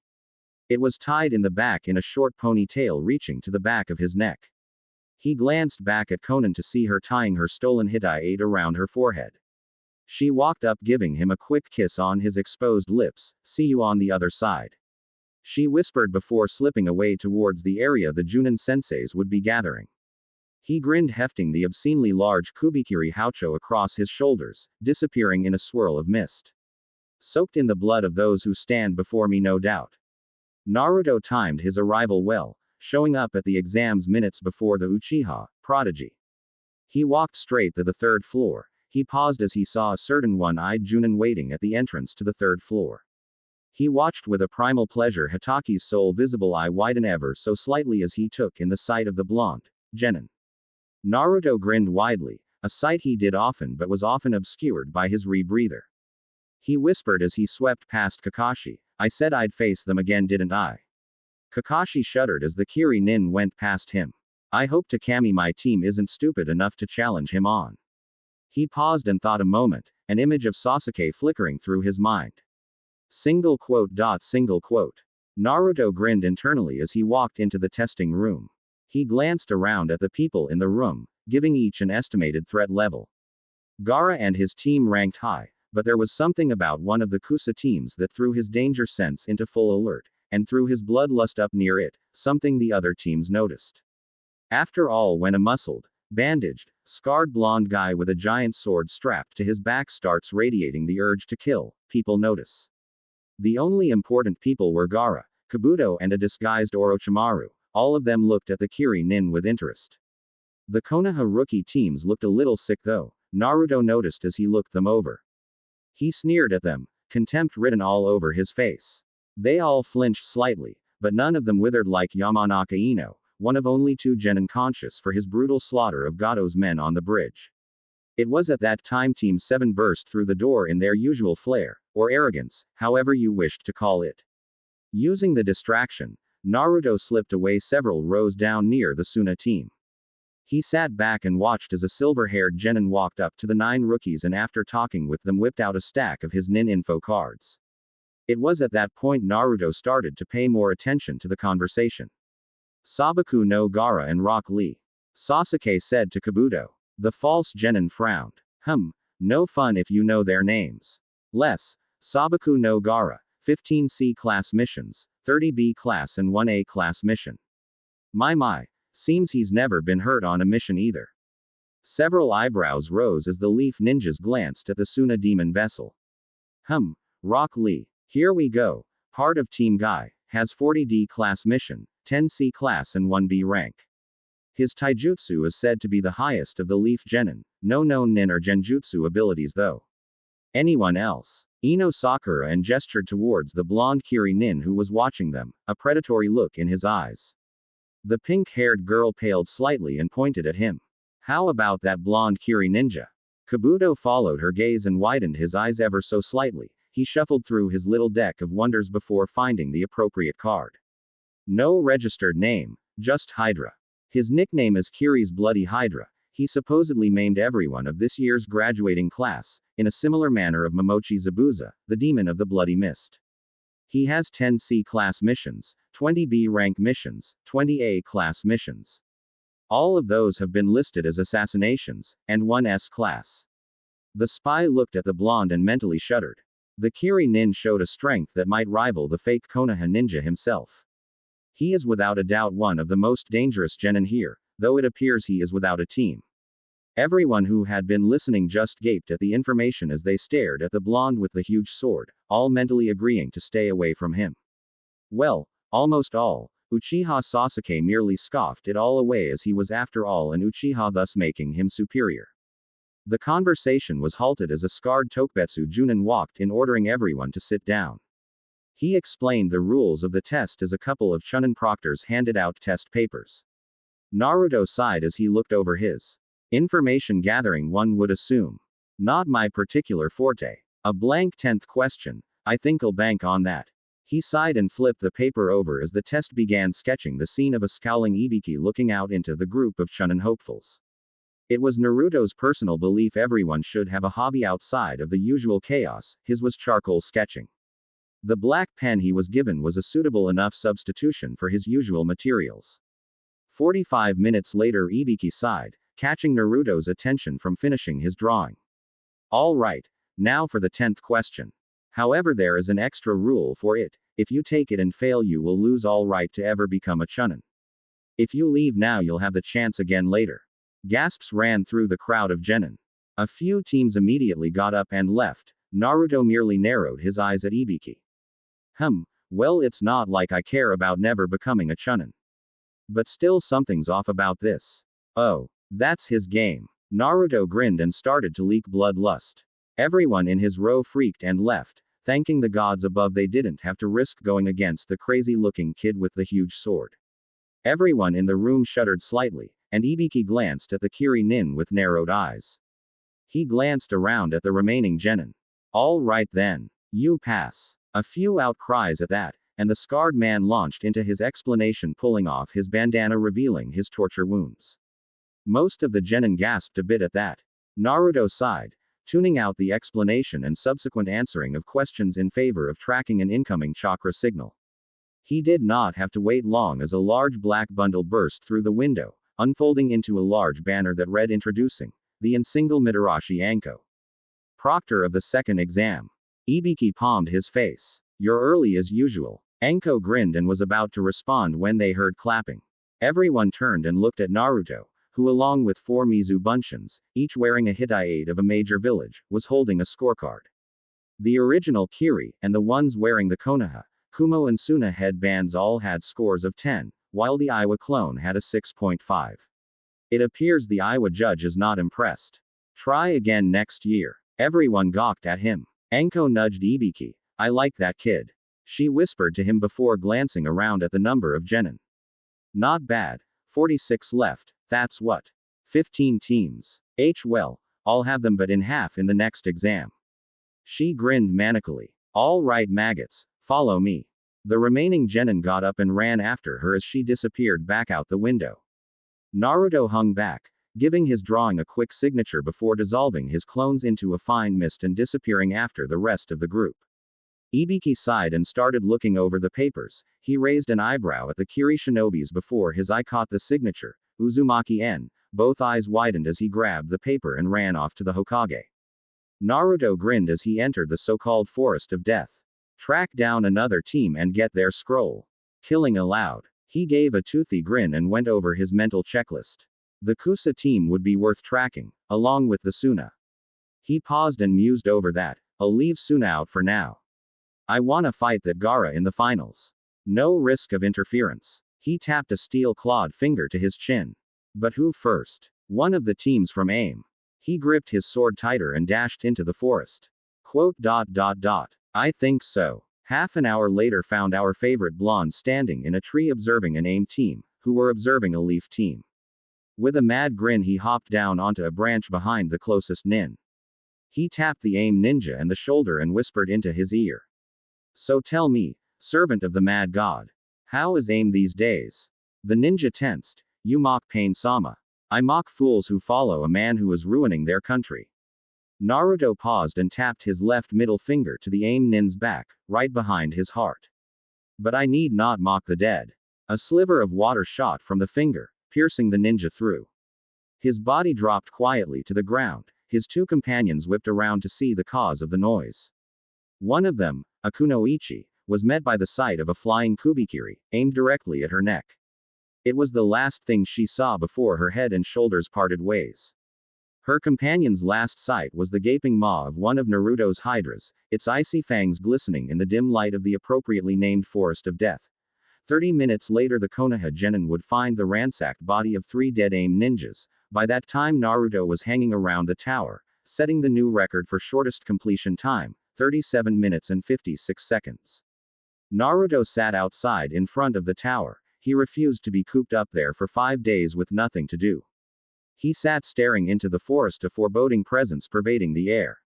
S1: It was tied in the back in a short ponytail reaching to the back of his neck. He glanced back at Konan to see her tying her stolen Hitai around her forehead. She walked up, giving him a quick kiss on his exposed lips. See you on the other side. She whispered before slipping away towards the area the Junin senseis would be gathering. He grinned, hefting the obscenely large Kubikiri haucho across his shoulders, disappearing in a swirl of mist. Soaked in the blood of those who stand before me, no doubt. Naruto timed his arrival well, showing up at the exams minutes before the Uchiha prodigy. He walked straight to the 3rd floor. He paused as he saw a certain one-eyed Junin waiting at the entrance to the 3rd floor. He watched with a primal pleasure, Hitaki's sole visible eye widen ever so slightly as he took in the sight of the blonde genin. Naruto grinned widely, a sight he did often but was often obscured by his rebreather. He whispered as he swept past Kakashi, I said I'd face them again, didn't I? Kakashi shuddered as the Kiri nin went past him. I hope Takami my team isn't stupid enough to challenge him on. He paused and thought a moment, an image of Sasuke flickering through his mind. Single quote. Naruto grinned internally as he walked into the testing room. He glanced around at the people in the room, giving each an estimated threat level. Gaara and his team ranked high, but there was something about one of the Kusa teams that threw his danger sense into full alert, and threw his bloodlust up near it, something the other teams noticed. After all, when a muscled, bandaged, scarred blonde guy with a giant sword strapped to his back starts radiating the urge to kill, people notice. The only important people were Gaara, Kabuto, and a disguised Orochimaru. All of them looked at the Kiri nin with interest. The Konoha rookie teams looked a little sick though, Naruto noticed as he looked them over. He sneered at them, contempt written all over his face. They all flinched slightly, but none of them withered like Yamanaka Ino, one of only 2 genin conscious for his brutal slaughter of Gato's men on the bridge. It was at that time Team 7 burst through the door in their usual flair, or arrogance, however you wished to call it. Using the distraction, Naruto slipped away several rows down near the Suna team. He sat back and watched as a silver-haired genin walked up to the 9 rookies and after talking with them whipped out a stack of his nin info cards. It was at that point Naruto started to pay more attention to the conversation. Sabaku no Gaara and Rock Lee. Sasuke said to Kabuto. The false genin frowned. No fun if you know their names. Less. Sabaku no Gaara, 15 C-class missions, 30 B-class and 1 A-class mission. My. Seems he's never been hurt on a mission either. Several eyebrows rose as the Leaf Ninjas glanced at the Suna demon vessel. Rock Lee. Here we go. Part of Team Guy, has 40 D-class mission, 10 C-class and 1 B rank. His taijutsu is said to be the highest of the Leaf Genin, no known nin or genjutsu abilities though. Anyone else? Ino Sakura and gestured towards the blonde Kiri nin who was watching them, a predatory look in his eyes. The pink-haired girl paled slightly and pointed at him. How about that blonde Kiri ninja? Kabuto followed her gaze and widened his eyes ever so slightly. He shuffled through his little deck of wonders before finding the appropriate card. No registered name, just Hydra. His nickname is Kiri's Bloody Hydra. He supposedly maimed everyone of this year's graduating class, in a similar manner of Momochi Zabuza, the demon of the Bloody Mist. He has 10 C-class missions, 20 B-rank missions, 20 A-class missions. All of those have been listed as assassinations, and 1 S-class. The spy looked at the blonde and mentally shuddered. The Kiri nin showed a strength that might rival the fake Konoha ninja himself. He is without a doubt one of the most dangerous genin here, though it appears he is without a team. Everyone who had been listening just gaped at the information as they stared at the blonde with the huge sword, all mentally agreeing to stay away from him. Well, almost all. Uchiha Sasuke merely scoffed it all away as he was after all an Uchiha, thus making him superior. The conversation was halted as a scarred Tokubetsu Junin walked in ordering everyone to sit down. He explained the rules of the test as a couple of Chunin proctors handed out test papers. Naruto sighed as he looked over his information gathering, one would assume. Not my particular forte. A blank 10th question, I think I'll bank on that. He sighed and flipped the paper over as the test began sketching the scene of a scowling Ibiki looking out into the group of Chunin hopefuls. It was Naruto's personal belief everyone should have a hobby outside of the usual chaos, his was charcoal sketching. The black pen he was given was a suitable enough substitution for his usual materials. 45 minutes later Ibiki sighed, catching Naruto's attention from finishing his drawing. All right, now for the 10th question. However, there is an extra rule for it. If you take it and fail you will lose all right to ever become a Chunin. If you leave now you'll have the chance again later. Gasps ran through the crowd of genin. A few teams immediately got up and left. Naruto merely narrowed his eyes at Ibiki. Well, it's not like I care about never becoming a Chunin. But still something's off about this. Oh, that's his game. Naruto grinned and started to leak bloodlust. Everyone in his row freaked and left, thanking the gods above they didn't have to risk going against the crazy-looking kid with the huge sword. Everyone in the room shuddered slightly, and Ibiki glanced at the Kiri nin with narrowed eyes. He glanced around at the remaining genin. All right then. You pass. A few outcries at that, and the scarred man launched into his explanation, pulling off his bandana revealing his torture wounds. Most of the genin gasped a bit at that. Naruto sighed, tuning out the explanation and subsequent answering of questions in favor of tracking an incoming chakra signal. He did not have to wait long as a large black bundle burst through the window, unfolding into a large banner that read introducing the Single Mitarashi Anko, proctor of the second exam. Ibiki palmed his face. You're early as usual. Anko grinned and was about to respond when they heard clapping. Everyone turned and looked at Naruto, who along with 4 Mizu Bunshins, each wearing a Hittite of a major village, was holding a scorecard. The original Kiri, and the ones wearing the Konoha, Kumo and Suna headbands all had scores of 10, while the Iwa clone had a 6.5. It appears the Iwa judge is not impressed. Try again next year. Everyone gawked at him. Anko nudged Ibiki. I like that kid. She whispered to him before glancing around at the number of genin. Not bad. 46 left, that's what. 15 teams. Well, I'll have them but in half in the next exam. She grinned manically. All right maggots, follow me. The remaining genin got up and ran after her as she disappeared back out the window. Naruto hung back, giving his drawing a quick signature before dissolving his clones into a fine mist and disappearing after the rest of the group. Ibiki sighed and started looking over the papers. He raised an eyebrow at the Kiri shinobis before his eye caught the signature, Uzumaki N. Both eyes widened as he grabbed the paper and ran off to the Hokage. Naruto grinned as he entered the so-called Forest of Death. Track down another team and get their scroll. Killing aloud. He gave a toothy grin and went over his mental checklist. The Kusa team would be worth tracking, along with the Suna. He paused and mused over that. I'll leave Suna out for now. I wanna fight that Gaara in the finals. No risk of interference. He tapped a steel-clawed finger to his chin. But who first? One of the teams from AIM. He gripped his sword tighter and dashed into the forest. Quote. I think so. Half an hour later found our favorite blonde standing in a tree observing an AIM team, who were observing a Leaf team. With a mad grin he hopped down onto a branch behind the closest nin. He tapped the AIM ninja on the shoulder and whispered into his ear. So tell me, servant of the mad god. How is AIM these days? The ninja tensed. You mock Pain-sama. I mock fools who follow a man who is ruining their country. Naruto paused and tapped his left middle finger to the AIM nin's back, right behind his heart. But I need not mock the dead. A sliver of water shot from the finger, piercing the ninja through. His body dropped quietly to the ground. His two companions whipped around to see the cause of the noise. One of them, a kunoichi, was met by the sight of a flying kubikiri, aimed directly at her neck. It was the last thing she saw before her head and shoulders parted ways. Her companion's last sight was the gaping maw of one of Naruto's Hydras, its icy fangs glistening in the dim light of the appropriately named Forest of Death. 30 minutes later the Konoha genin would find the ransacked body of 3 dead AIM ninjas. By that time Naruto was hanging around the tower, setting the new record for shortest completion time, 37 minutes and 56 seconds. Naruto sat outside in front of the tower. He refused to be cooped up there for 5 days with nothing to do. He sat staring into the forest, a foreboding presence pervading the air.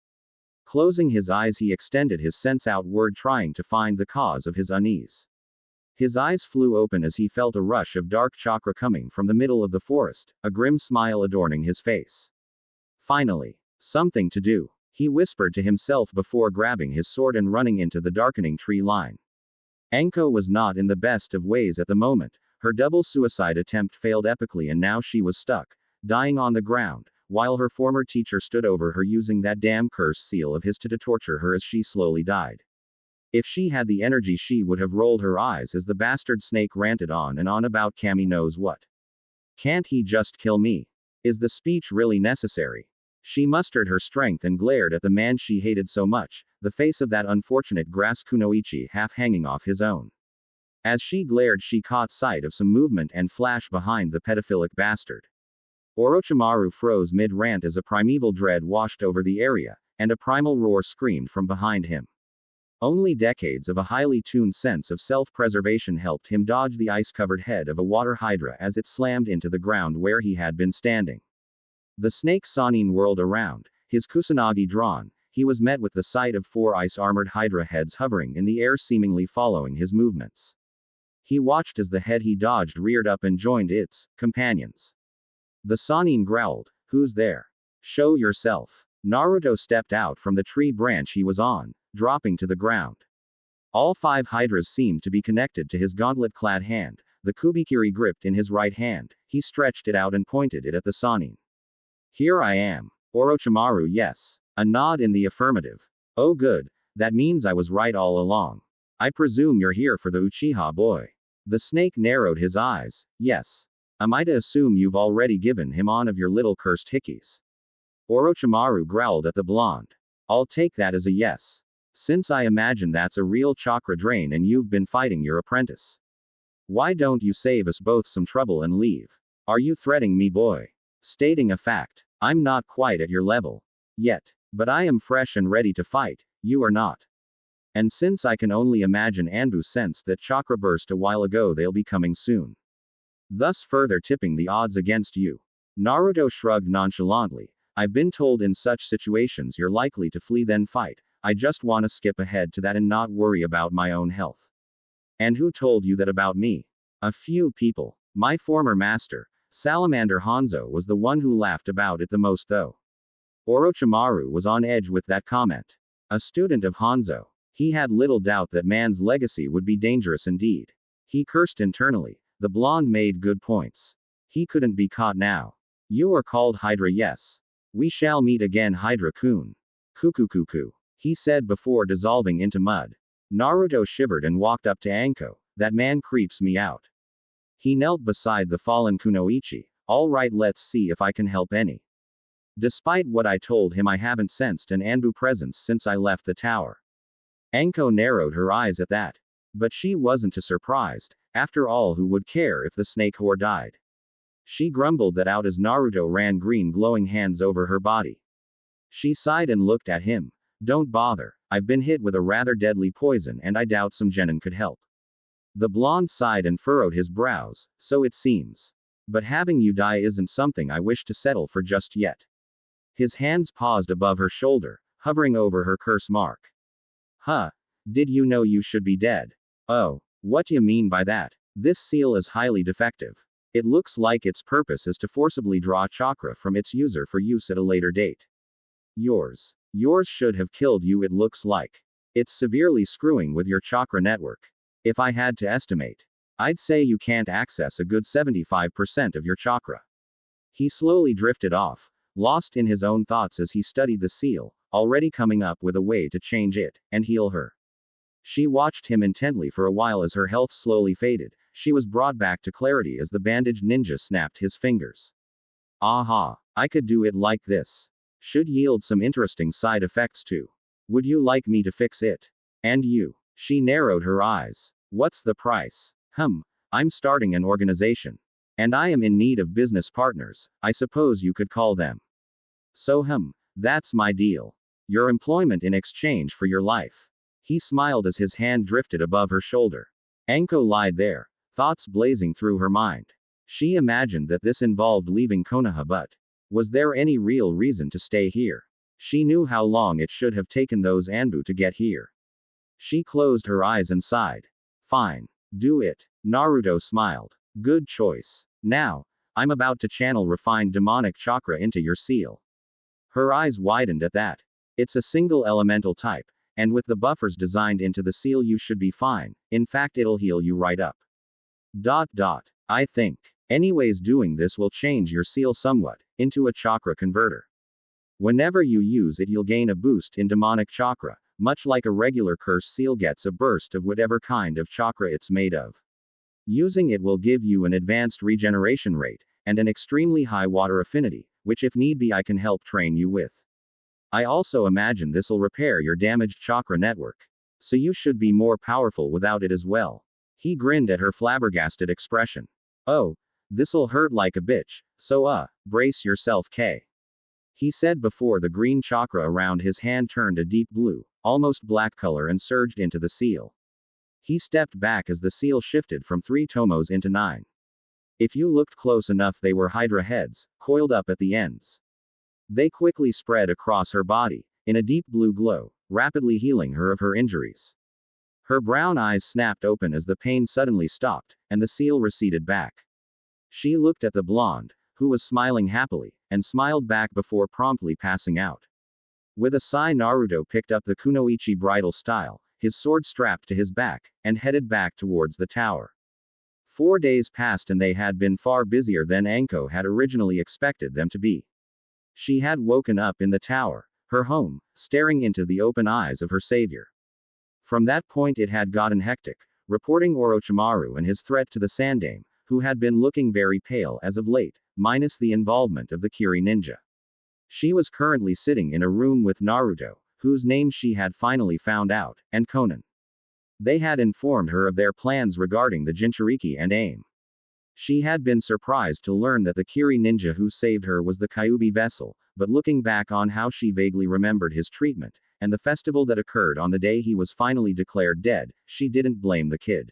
S1: Closing his eyes he extended his sense outward, trying to find the cause of his unease. His eyes flew open as he felt a rush of dark chakra coming from the middle of the forest, a grim smile adorning his face. Finally. Something to do. He whispered to himself before grabbing his sword and running into the darkening tree line. Anko was not in the best of ways at the moment. Her double suicide attempt failed epically and now she was stuck, dying on the ground, while her former teacher stood over her using that damn curse seal of his to torture her as she slowly died. If she had the energy she would have rolled her eyes as the bastard snake ranted on and on about Kami knows what. Can't he just kill me? Is the speech really necessary? She mustered her strength and glared at the man she hated so much, the face of that unfortunate grass kunoichi half hanging off his own. As she glared she caught sight of some movement and flash behind the pedophilic bastard. Orochimaru froze mid-rant as a primeval dread washed over the area, and a primal roar screamed from behind him. Only decades of a highly tuned sense of self-preservation helped him dodge the ice-covered head of a water hydra as it slammed into the ground where he had been standing. The snake Sanin whirled around, his kusanagi drawn. He was met with the sight of 4 ice-armored hydra heads hovering in the air, seemingly following his movements. He watched as the head he dodged reared up and joined its companions. The Sanin growled, "Who's there? Show yourself." Naruto stepped out from the tree branch he was on, dropping to the ground. All 5 hydras seemed to be connected to his gauntlet-clad hand, the kubikiri gripped in his right hand. He stretched it out and pointed it at the Sanin. Here I am. Orochimaru, yes. A nod in the affirmative. Oh good, that means I was right all along. I presume you're here for the Uchiha boy. The snake narrowed his eyes. Yes. Am I to assume you've already given him one of your little cursed hickeys? Orochimaru growled at the blonde. I'll take that as a yes. Since I imagine that's a real chakra drain and you've been fighting your apprentice. Why don't you save us both some trouble and leave? Are you threatening me, boy? Stating a fact. I'm not quite at your level. Yet. But I am fresh and ready to fight. You are not. And since I can only imagine Anbu sensed that chakra burst a while ago, they'll be coming soon. Thus further tipping the odds against you. Naruto shrugged nonchalantly. I've been told in such situations you're likely to flee then fight. I just want to skip ahead to that and not worry about my own health. And who told you that about me? A few people. My former master, Salamander Hanzo, was the one who laughed about it the most though. Orochimaru was on edge with that comment. A student of Hanzo. He had little doubt that man's legacy would be dangerous indeed. He cursed internally. The blonde made good points. He couldn't be caught now. You are called Hydra, yes. We shall meet again, Hydra-kun. Kuku, he said before dissolving into mud. Naruto shivered and walked up to Anko. That man creeps me out. He knelt beside the fallen kunoichi. All right, let's see if I can help any. Despite what I told him, I haven't sensed an Anbu presence since I left the tower. Anko narrowed her eyes at that. But she wasn't too surprised. After all, who would care if the snake whore died? She grumbled that out as Naruto ran green glowing hands over her body. She sighed and looked at him. Don't bother, I've been hit with a rather deadly poison and I doubt some genin could help. The blonde sighed and furrowed his brows. So it seems. But having you die isn't something I wish to settle for just yet. His hands paused above her shoulder, hovering over her curse mark. Huh. Did you know you should be dead? Oh, what do you mean by that? This seal is highly defective. It looks like its purpose is to forcibly draw chakra from its user for use at a later date. Yours should have killed you, it looks like. It's severely screwing with your chakra network. If I had to estimate, I'd say you can't access a good 75% of your chakra. He slowly drifted off, lost in his own thoughts as he studied the seal, already coming up with a way to change it and heal her. She watched him intently for a while as her health slowly faded. She was brought back to clarity as the bandaged ninja snapped his fingers. Aha, I could do it like this. Should yield some interesting side effects too. Would you like me to fix it? And you? She narrowed her eyes. What's the price? I'm starting an organization. And I am in need of business partners, I suppose you could call them. So that's my deal. Your employment in exchange for your life. He smiled as his hand drifted above her shoulder. Anko lied there, thoughts blazing through her mind. She imagined that this involved leaving Konoha, but was there any real reason to stay here? She knew how long it should have taken those Anbu to get here. She closed her eyes and sighed. Fine. Do it. Naruto smiled. Good choice. Now, I'm about to channel refined demonic chakra into your seal. Her eyes widened at that. It's a single elemental type. And with the buffers designed into the seal, you should be fine. In fact, it'll heal you right up. I think. Anyways, doing this will change your seal somewhat, into a chakra converter. Whenever you use it, you'll gain a boost in demonic chakra, much like a regular curse seal gets a burst of whatever kind of chakra it's made of. Using it will give you an advanced regeneration rate, and an extremely high water affinity, which if need be I can help train you with. I also imagine this'll repair your damaged chakra network. So you should be more powerful without it as well. He grinned at her flabbergasted expression. Oh, this'll hurt like a bitch, so brace yourself, K. He said before the green chakra around his hand turned a deep blue, almost black color and surged into the seal. He stepped back as the seal shifted from 3 tomos into 9. If you looked close enough, they were Hydra heads, coiled up at the ends. They quickly spread across her body, in a deep blue glow, rapidly healing her of her injuries. Her brown eyes snapped open as the pain suddenly stopped, and the seal receded back. She looked at the blonde, who was smiling happily, and smiled back before promptly passing out. With a sigh, Naruto picked up the kunoichi bridal style, his sword strapped to his back, and headed back towards the tower. 4 days passed and they had been far busier than Anko had originally expected them to be. She had woken up in the tower, her home, staring into the open eyes of her savior. From that point it had gotten hectic, reporting Orochimaru and his threat to the Sandaime, who had been looking very pale as of late, minus the involvement of the Kiri ninja. She was currently sitting in a room with Naruto, whose name she had finally found out, and Konan. They had informed her of their plans regarding the Jinchuriki and aim. She had been surprised to learn that the Kiri ninja who saved her was the Kyuubi vessel, but looking back on how she vaguely remembered his treatment, and the festival that occurred on the day he was finally declared dead, she didn't blame the kid.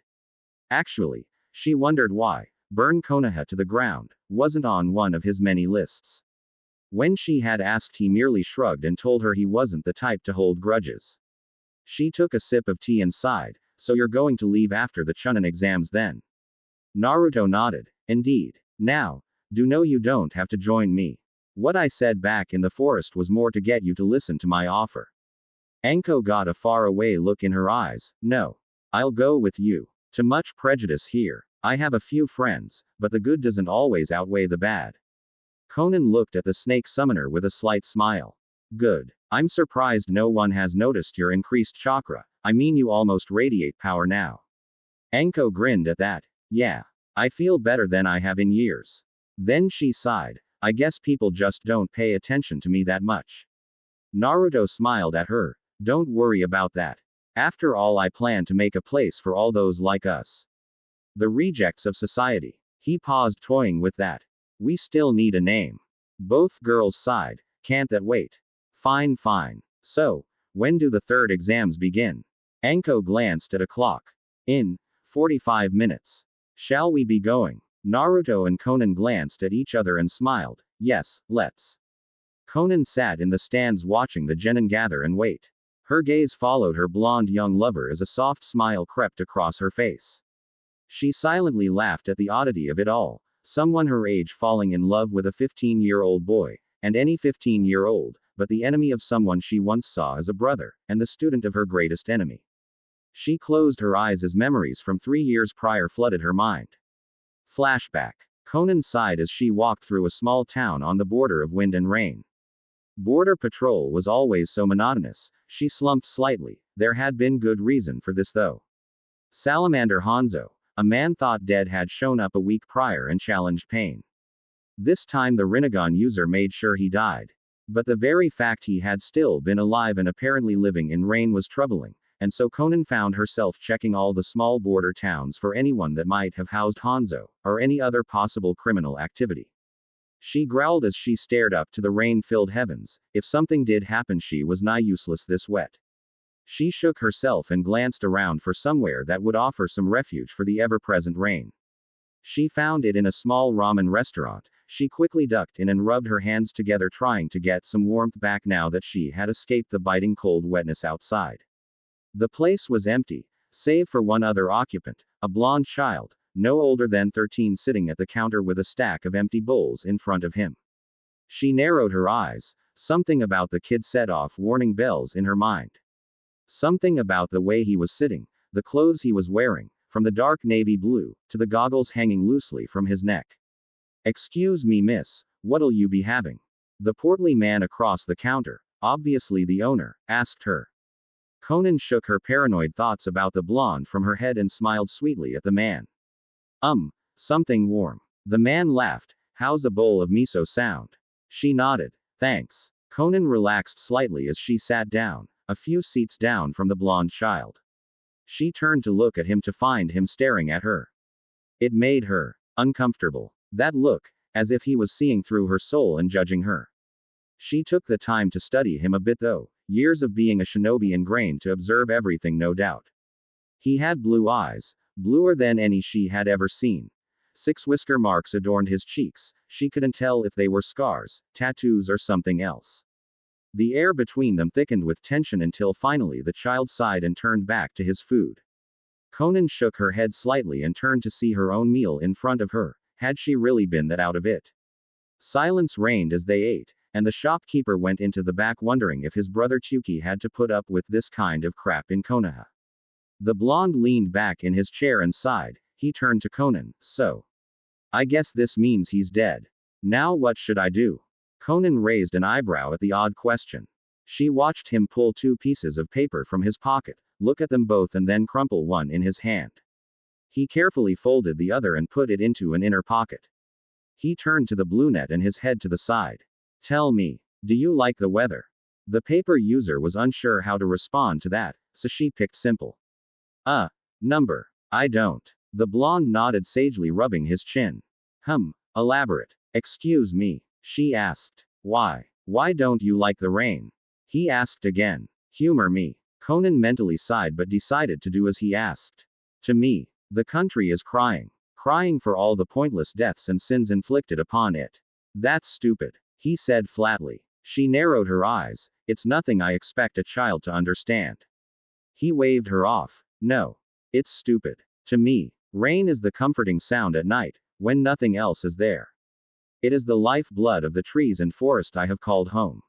S1: Actually, she wondered why burn Konoha to the ground wasn't on one of his many lists. When she had asked, he merely shrugged and told her he wasn't the type to hold grudges. She took a sip of tea and sighed. So you're going to leave after the Chunin exams then? Naruto nodded. Indeed. Now, do know you don't have to join me. What I said back in the forest was more to get you to listen to my offer. Anko got a faraway look in her eyes. No. I'll go with you. Too much prejudice here. I have a few friends, but the good doesn't always outweigh the bad. Konan looked at the snake summoner with a slight smile. Good. I'm surprised no one has noticed your increased chakra. I mean, you almost radiate power now. Anko grinned at that. Yeah. I feel better than I have in years. Then she sighed. I guess people just don't pay attention to me that much. Naruto smiled at her. Don't worry about that. After all, I plan to make a place for all those like us. The rejects of society. He paused, toying with that. We still need a name. Both girls sighed. Can't that wait? Fine, fine. So, when do the third exams begin? Anko glanced at a clock. In 45 minutes. Shall we be going? Naruto and Konan glanced at each other and smiled. Yes, let's. Konan sat in the stands watching the genin gather and wait. Her gaze followed her blonde young lover as a soft smile crept across her face. She silently laughed at the oddity of it all. Someone her age falling in love with a 15-year-old boy, and any 15-year-old, but the enemy of someone she once saw as a brother, and the student of her greatest enemy. She closed her eyes as memories from 3 years prior flooded her mind. Flashback. Konan sighed as she walked through a small town on the border of wind and rain. Border patrol was always so monotonous. She slumped slightly. There had been good reason for this though. Salamander Hanzo, a man thought dead, had shown up a week prior and challenged Pain. This time the Rinnegan user made sure he died. But the very fact he had still been alive and apparently living in rain was troubling, and so Konan found herself checking all the small border towns for anyone that might have housed Hanzo, or any other possible criminal activity. She growled as she stared up to the rain-filled heavens. If something did happen, she was nigh useless this wet. She shook herself and glanced around for somewhere that would offer some refuge for the ever-present rain. She found it in a small ramen restaurant. She quickly ducked in and rubbed her hands together, trying to get some warmth back now that she had escaped the biting cold wetness outside. The place was empty, save for one other occupant, a blonde child, no older than 13, sitting at the counter with a stack of empty bowls in front of him. She narrowed her eyes. Something about the kid set off warning bells in her mind. Something about the way he was sitting, the clothes he was wearing, from the dark navy blue, to the goggles hanging loosely from his neck. Excuse me, miss, what'll you be having? The portly man across the counter, obviously the owner, asked her. Konan shook her paranoid thoughts about the blonde from her head and smiled sweetly at the man. Something warm. The man laughed. How's a bowl of miso sound? She nodded. Thanks. Konan relaxed slightly as she sat down, a few seats down from the blonde child. She turned to look at him to find him staring at her. It made her uncomfortable. That look, as if he was seeing through her soul and judging her. She took the time to study him a bit though, years of being a shinobi ingrained to observe everything, no doubt. He had blue eyes, bluer than any she had ever seen. 6 whisker marks adorned his cheeks. She couldn't tell if they were scars, tattoos, or something else. The air between them thickened with tension until finally the child sighed and turned back to his food. Konan shook her head slightly and turned to see her own meal in front of her. Had she really been that out of it? Silence reigned as they ate, and the shopkeeper went into the back wondering if his brother Chuki had to put up with this kind of crap in Konoha. The blonde leaned back in his chair and sighed. He turned to Konan. So. I guess this means he's dead. Now what should I do? Konan raised an eyebrow at the odd question. She watched him pull 2 pieces of paper from his pocket, look at them both, and then crumple one in his hand. He carefully folded the other and put it into an inner pocket. He turned to the blue net and his head to the side. Tell me, do you like the weather? The paper user was unsure how to respond to that, so she picked simple. Number. I don't. The blonde nodded sagely, rubbing his chin. Elaborate. Excuse me, she asked. Why don't you like the rain? He asked again. Humor me. Konan mentally sighed but decided to do as he asked. To me, the country is crying. Crying for all the pointless deaths and sins inflicted upon it. That's stupid, he said flatly. She narrowed her eyes. It's nothing I expect a child to understand. He waved her off. No. It's stupid. To me, rain is the comforting sound at night, when nothing else is there. It is the lifeblood of the trees and forest I have called home.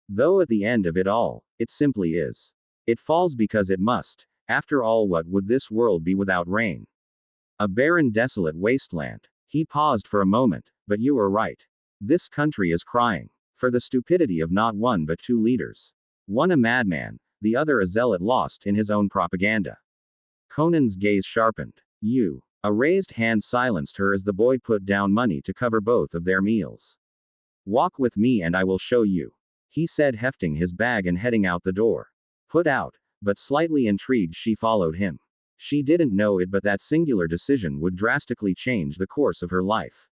S1: Though at the end of it all, it simply is. It falls because it must. After all, what would this world be without rain? A barren, desolate wasteland. He paused for a moment, but you are right. This country is crying. For the stupidity of not one but two leaders. One a madman, the other a zealot lost in his own propaganda. Conan's gaze sharpened. You. A raised hand silenced her as the boy put down money to cover both of their meals. Walk with me and I will show you, he said, hefting his bag and heading out the door. Put out, but slightly intrigued, she followed him. She didn't know it, but that singular decision would drastically change the course of her life.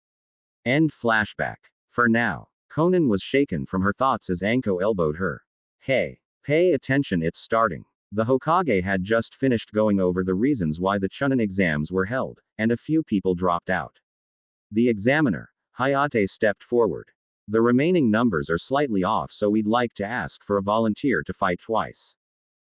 S1: End flashback. For now, Konan was shaken from her thoughts as Anko elbowed her. Hey, pay attention, it's starting. The Hokage had just finished going over the reasons why the Chunin exams were held, and a few people dropped out. The examiner, Hayate, stepped forward. The remaining numbers are slightly off, so we'd like to ask for a volunteer to fight twice.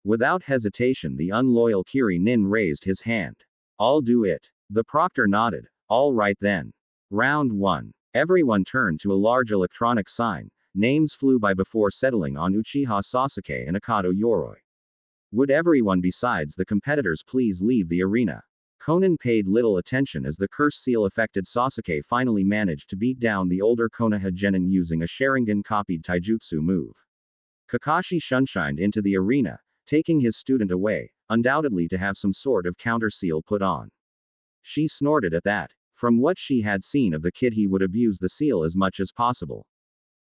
S1: Without hesitation, the unloyal Kiri Nin raised his hand. I'll do it. The proctor nodded. All right then. Round 1. Everyone turned to a large electronic sign. Names flew by before settling on Uchiha Sasuke and Akato Yoroi. Would everyone besides the competitors please leave the arena? Konan paid little attention as the curse seal affected Sasuke finally managed to beat down the older Konoha genin using a Sharingan-copied taijutsu move. Kakashi shunshined into the arena, taking his student away, undoubtedly to have some sort of counter seal put on. She snorted at that. From what she had seen of the kid, he would abuse the seal as much as possible.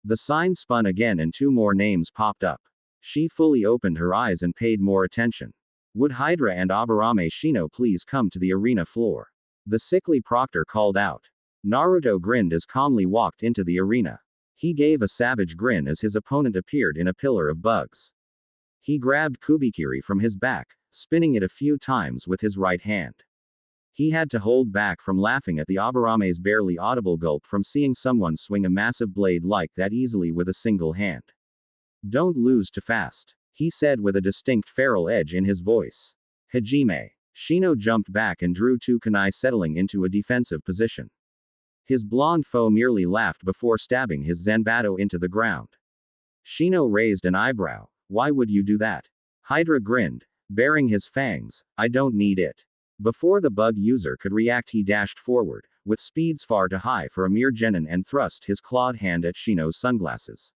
S1: The sign spun again and 2 more names popped up. She fully opened her eyes and paid more attention. Would Hydra and Aburame Shino please come to the arena floor? The sickly proctor called out. Naruto grinned as calmly walked into the arena. He gave a savage grin as his opponent appeared in a pillar of bugs. He grabbed Kubikiri from his back, spinning it a few times with his right hand. He had to hold back from laughing at the Aburame's barely audible gulp from seeing someone swing a massive blade like that easily with a single hand. Don't lose too fast, he said with a distinct feral edge in his voice. Hajime. Shino jumped back and drew 2 kunai, settling into a defensive position. His blonde foe merely laughed before stabbing his Zanbato into the ground. Shino raised an eyebrow. Why would you do that? Hydra grinned, baring his fangs. I don't need it. Before the bug user could react, he dashed forward, with speeds far too high for a mere genin, and thrust his clawed hand at Shino's sunglasses.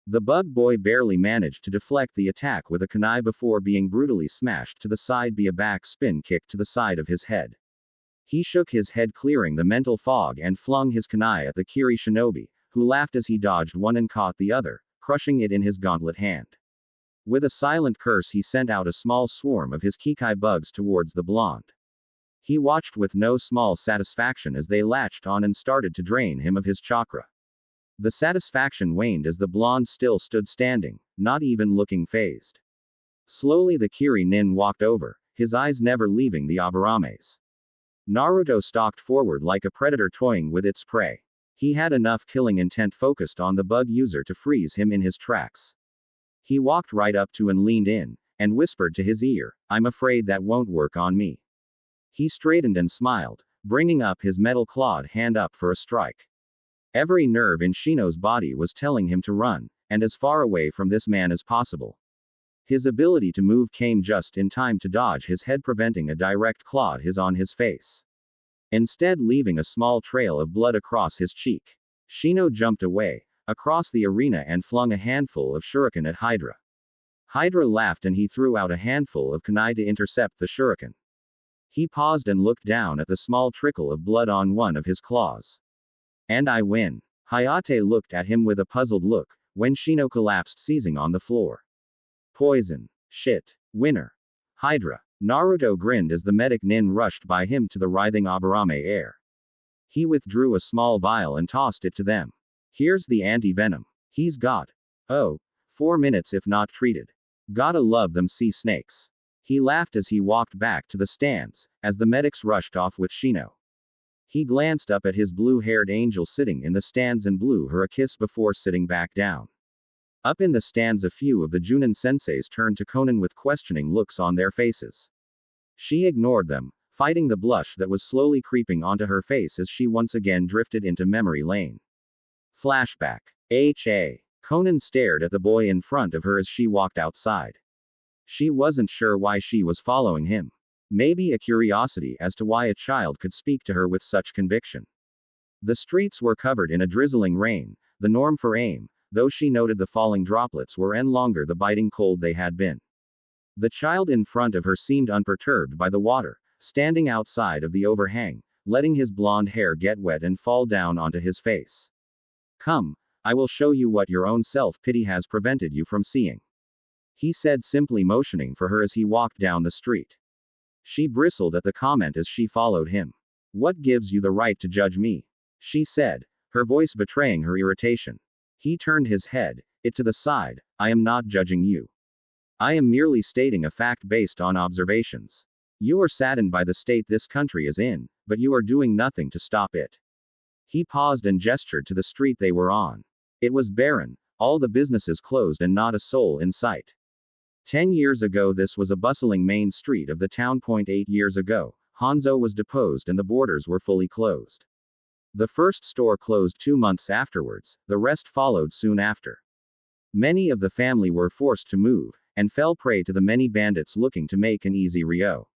S1: The bug boy barely managed to deflect the attack with a kunai before being brutally smashed to the side by a back spin kick to the side of his head. He shook his head, clearing the mental fog, and flung his kunai at the Kiri shinobi, who laughed as he dodged one and caught the other, crushing it in his gauntlet hand. With a silent curse, he sent out a small swarm of his Kikai bugs towards the blonde. He watched with no small satisfaction as they latched on and started to drain him of his chakra. The satisfaction waned as the blonde still stood standing, not even looking fazed. Slowly the Kiri Nin walked over, his eyes never leaving the Aburames. Naruto stalked forward like a predator toying with its prey. He had enough killing intent focused on the bug user to freeze him in his tracks. He walked right up to and leaned in, and whispered to his ear, I'm afraid that won't work on me. He straightened and smiled, bringing up his metal-clawed hand up for a strike. Every nerve in Shino's body was telling him to run, and as far away from this man as possible. His ability to move came just in time to dodge his head, preventing a direct claw on his face. Instead, leaving a small trail of blood across his cheek. Shino jumped away, across the arena, and flung a handful of shuriken at Hydra. Hydra laughed and he threw out a handful of kunai to intercept the shuriken. He paused and looked down at the small trickle of blood on one of his claws. And I win. Hayate looked at him with a puzzled look, when Shino collapsed, seizing on the floor. Poison. Shit. Winner. Hydra. Naruto grinned as the medic nin rushed by him to the writhing Aburame heir. He withdrew a small vial and tossed it to them. Here's the anti-venom. He's got. 4 minutes if not treated. Gotta love them sea snakes. He laughed as he walked back to the stands, as the medics rushed off with Shino. He glanced up at his blue-haired angel sitting in the stands and blew her a kiss before sitting back down. Up in the stands, a few of the Junin senseis turned to Konan with questioning looks on their faces. She ignored them, fighting the blush that was slowly creeping onto her face as she once again drifted into memory lane. Flashback. H.A. Konan stared at the boy in front of her as she walked outside. She wasn't sure why she was following him. Maybe a curiosity as to why a child could speak to her with such conviction. The streets were covered in a drizzling rain, the norm for AIM, though she noted the falling droplets were no longer the biting cold they had been. The child in front of her seemed unperturbed by the water, standing outside of the overhang, letting his blonde hair get wet and fall down onto his face. Come, I will show you what your own self-pity has prevented you from seeing. He said, simply motioning for her as he walked down the street. She bristled at the comment as she followed him. What gives you the right to judge me? She said, her voice betraying her irritation. He turned his head, it to the side. I am not judging you. I am merely stating a fact based on observations. You are saddened by the state this country is in, but you are doing nothing to stop it. He paused and gestured to the street they were on. It was barren, all the businesses closed and not a soul in sight. 10 years ago this was a bustling main street of the town. 8 years ago, Hanzo was deposed and the borders were fully closed. The first store closed 2 months afterwards, the rest followed soon after. Many of the family were forced to move, and fell prey to the many bandits looking to make an easy Rio.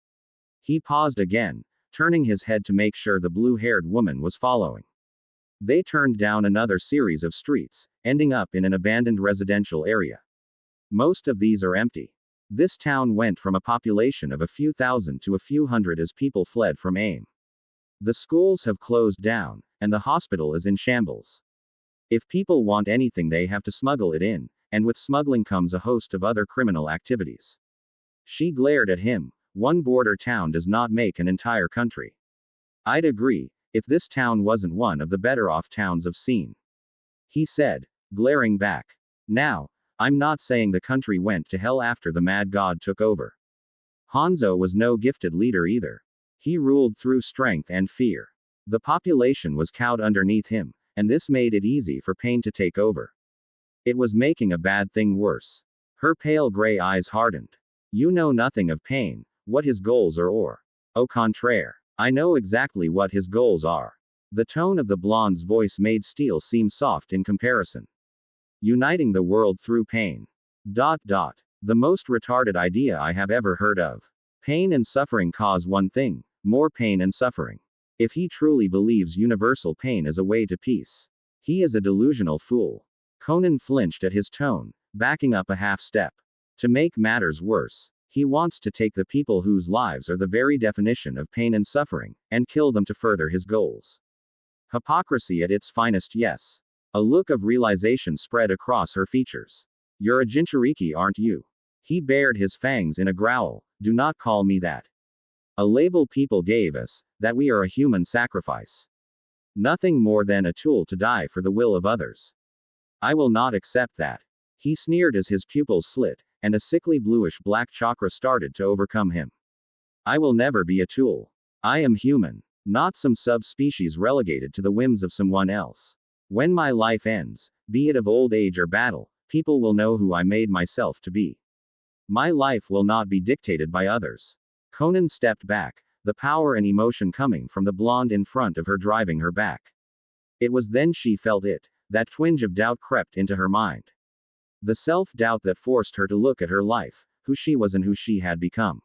S1: He paused again, turning his head to make sure the blue-haired woman was following. They turned down another series of streets, ending up in an abandoned residential area. Most of these are empty. This town went from a population of a few thousand to a few hundred as people fled from AIM. The schools have closed down, and the hospital is in shambles. If people want anything they have to smuggle it in, and with smuggling comes a host of other criminal activities. She glared at him. One border town does not make an entire country. I'd agree, if this town wasn't one of the better off towns I've seen. He said, glaring back. Now, I'm not saying the country went to hell after the mad god took over. Hanzo was no gifted leader either. He ruled through strength and fear. The population was cowed underneath him, and this made it easy for pain to take over. It was making a bad thing worse. Her pale gray eyes hardened. You know nothing of pain, what his goals are or. Au contraire. I know exactly what his goals are. The tone of the blonde's voice made steel seem soft in comparison. Uniting the world through pain. The most retarded idea I have ever heard of. Pain and suffering cause one thing, more pain and suffering. If he truly believes universal pain is a way to peace, he is a delusional fool. Konan flinched at his tone, backing up a half step. To make matters worse, he wants to take the people whose lives are the very definition of pain and suffering, and kill them to further his goals. Hypocrisy at its finest, yes. A look of realization spread across her features. You're a Jinchuriki, aren't you? He bared his fangs in a growl. Do not call me that. A label people gave us, that we are a human sacrifice. Nothing more than a tool to die for the will of others. I will not accept that. He sneered as his pupils slit, and a sickly bluish-black chakra started to overcome him. I will never be a tool. I am human, not some subspecies relegated to the whims of someone else. When my life ends, be it of old age or battle, people will know who I made myself to be. My life will not be dictated by others. Konan stepped back, the power and emotion coming from the blonde in front of her driving her back. It was then she felt it, that twinge of doubt crept into her mind. The self-doubt that forced her to look at her life, who she was and who she had become.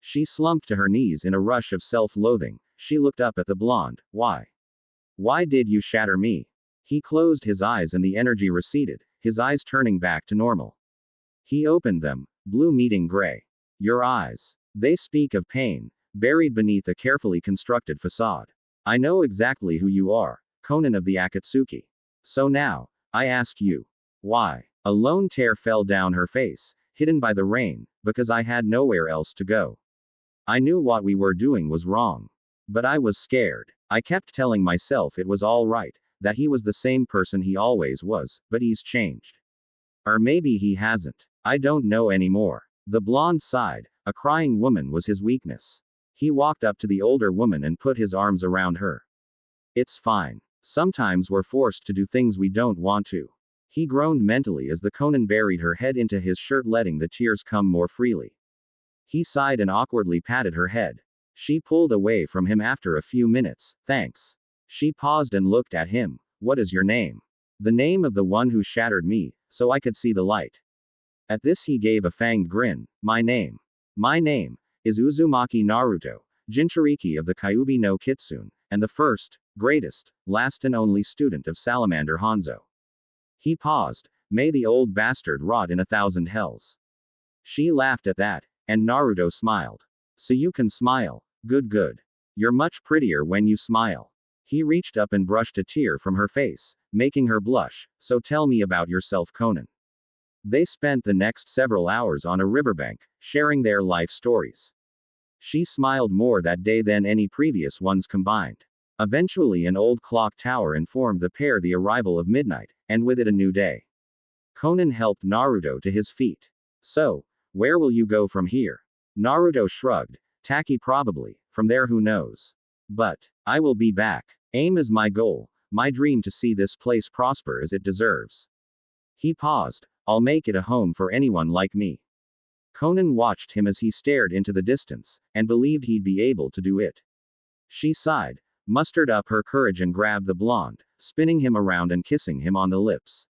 S1: She slumped to her knees in a rush of self-loathing. She looked up at the blonde. Why? Why did you shatter me? He closed his eyes and the energy receded, his eyes turning back to normal. He opened them, blue meeting gray. Your eyes. They speak of pain, buried beneath a carefully constructed facade. I know exactly who you are, Konan of the Akatsuki. So now, I ask you. Why? A lone tear fell down her face, hidden by the rain, because I had nowhere else to go. I knew what we were doing was wrong. But I was scared. I kept telling myself it was all right, that he was the same person he always was, but he's changed. Or maybe he hasn't. I don't know anymore. The blonde sighed. A crying woman was his weakness. He walked up to the older woman and put his arms around her. It's fine. Sometimes we're forced to do things we don't want to. He groaned mentally as the Konan buried her head into his shirt, letting the tears come more freely. He sighed and awkwardly patted her head. She pulled away from him after a few minutes. Thanks. She paused and looked at him. What is your name? The name of the one who shattered me, so I could see the light. At this he gave a fanged grin. My name is Uzumaki Naruto, Jinchuriki of the Kyuubi no Kitsune, and the first, greatest, last and only student of Salamander Hanzo. He paused. May the old bastard rot in 1,000 hells. She laughed at that, and Naruto smiled. So you can smile. Good. You're much prettier when you smile. He reached up and brushed a tear from her face, making her blush. So tell me about yourself, Konan. They spent the next several hours on a riverbank, sharing their life stories. She smiled more that day than any previous ones combined. Eventually an old clock tower informed the pair the arrival of midnight, and with it a new day. Konan helped Naruto to his feet. So, where will you go from here? Naruto shrugged. Taki probably, from there who knows. But, I will be back. Aim is my goal, my dream to see this place prosper as it deserves. He paused. I'll make it a home for anyone like me. Konan watched him as he stared into the distance, and believed he'd be able to do it. She sighed, mustered up her courage and grabbed the blonde, spinning him around and kissing him on the lips.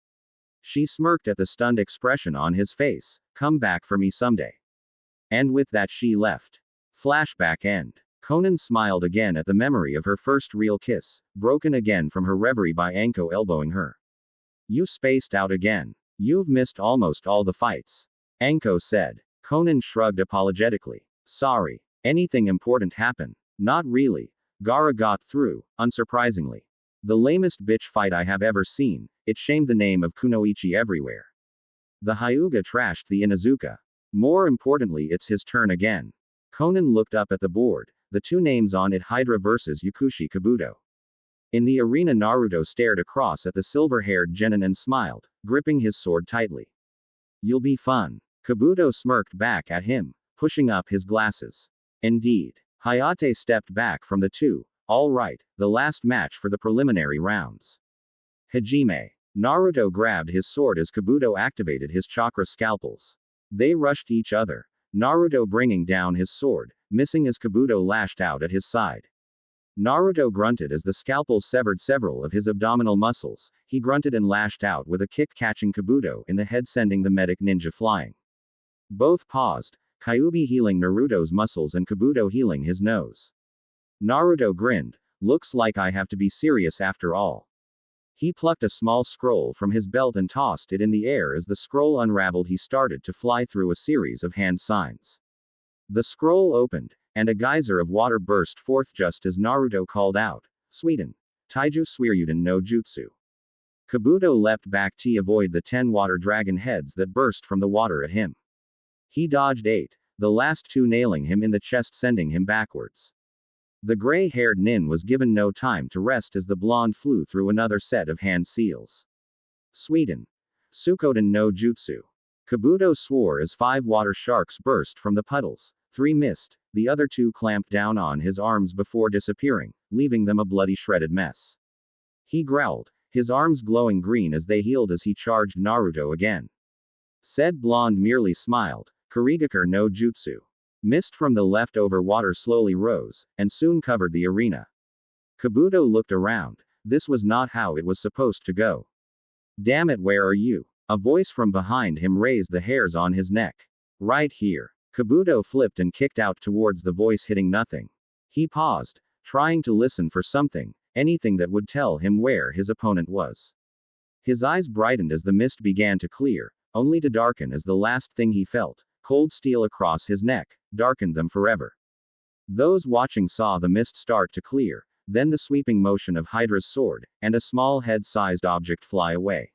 S1: She smirked at the stunned expression on his face. Come back for me someday. And with that she left. Flashback end. Konan smiled again at the memory of her first real kiss, broken again from her reverie by Anko elbowing her. You spaced out again. You've missed almost all the fights. Anko said. Konan shrugged apologetically. Sorry. Anything important happen? Not really. Gaara got through, unsurprisingly. The lamest bitch fight I have ever seen. It shamed the name of Kunoichi everywhere. The Hyuga trashed the Inuzuka. More importantly, it's his turn again. Konan looked up at the board, the two names on it, Hydra versus Yakushi Kabuto. In the arena, Naruto stared across at the silver-haired genin and smiled, gripping his sword tightly. You'll be fun. Kabuto smirked back at him, pushing up his glasses. Indeed. Hayate stepped back from the two. All right, the last match for the preliminary rounds. Hajime. Naruto grabbed his sword as Kabuto activated his chakra scalpels. They rushed each other. Naruto bringing down his sword, missing as Kabuto lashed out at his side. Naruto grunted as the scalpels severed several of his abdominal muscles. He grunted and lashed out with a kick, catching Kabuto in the head, sending the medic ninja flying. Both paused, Kyuubi healing Naruto's muscles and Kabuto healing his nose. Naruto grinned. Looks like I have to be serious after all. He plucked a small scroll from his belt and tossed it in the air. As the scroll unraveled, he started to fly through a series of hand signs. The scroll opened, and a geyser of water burst forth just as Naruto called out, Sweden. Taiju Suiryuden no Jutsu. Kabuto leapt back to avoid the 10 water dragon heads that burst from the water at him. He dodged 8, the last 2 nailing him in the chest, sending him backwards. The gray-haired nin was given no time to rest as the blonde flew through another set of hand seals. Sweden. Sukoden no Jutsu. Kabuto swore as 5 water sharks burst from the puddles. 3 missed, the other 2 clamped down on his arms before disappearing, leaving them a bloody shredded mess. He growled, his arms glowing green as they healed as he charged Naruto again. Said blonde merely smiled. Kurigakure no Jutsu. Mist from the leftover water slowly rose, and soon covered the arena. Kabuto looked around. This was not how it was supposed to go. Damn it, where are you? A voice from behind him raised the hairs on his neck. Right here. Kabuto flipped and kicked out towards the voice, hitting nothing. He paused, trying to listen for something, anything that would tell him where his opponent was. His eyes brightened as the mist began to clear, only to darken as the last thing he felt, cold steel across his neck, darkened them forever. Those watching saw the mist start to clear, then the sweeping motion of Hydra's sword, and a small head-sized object fly away.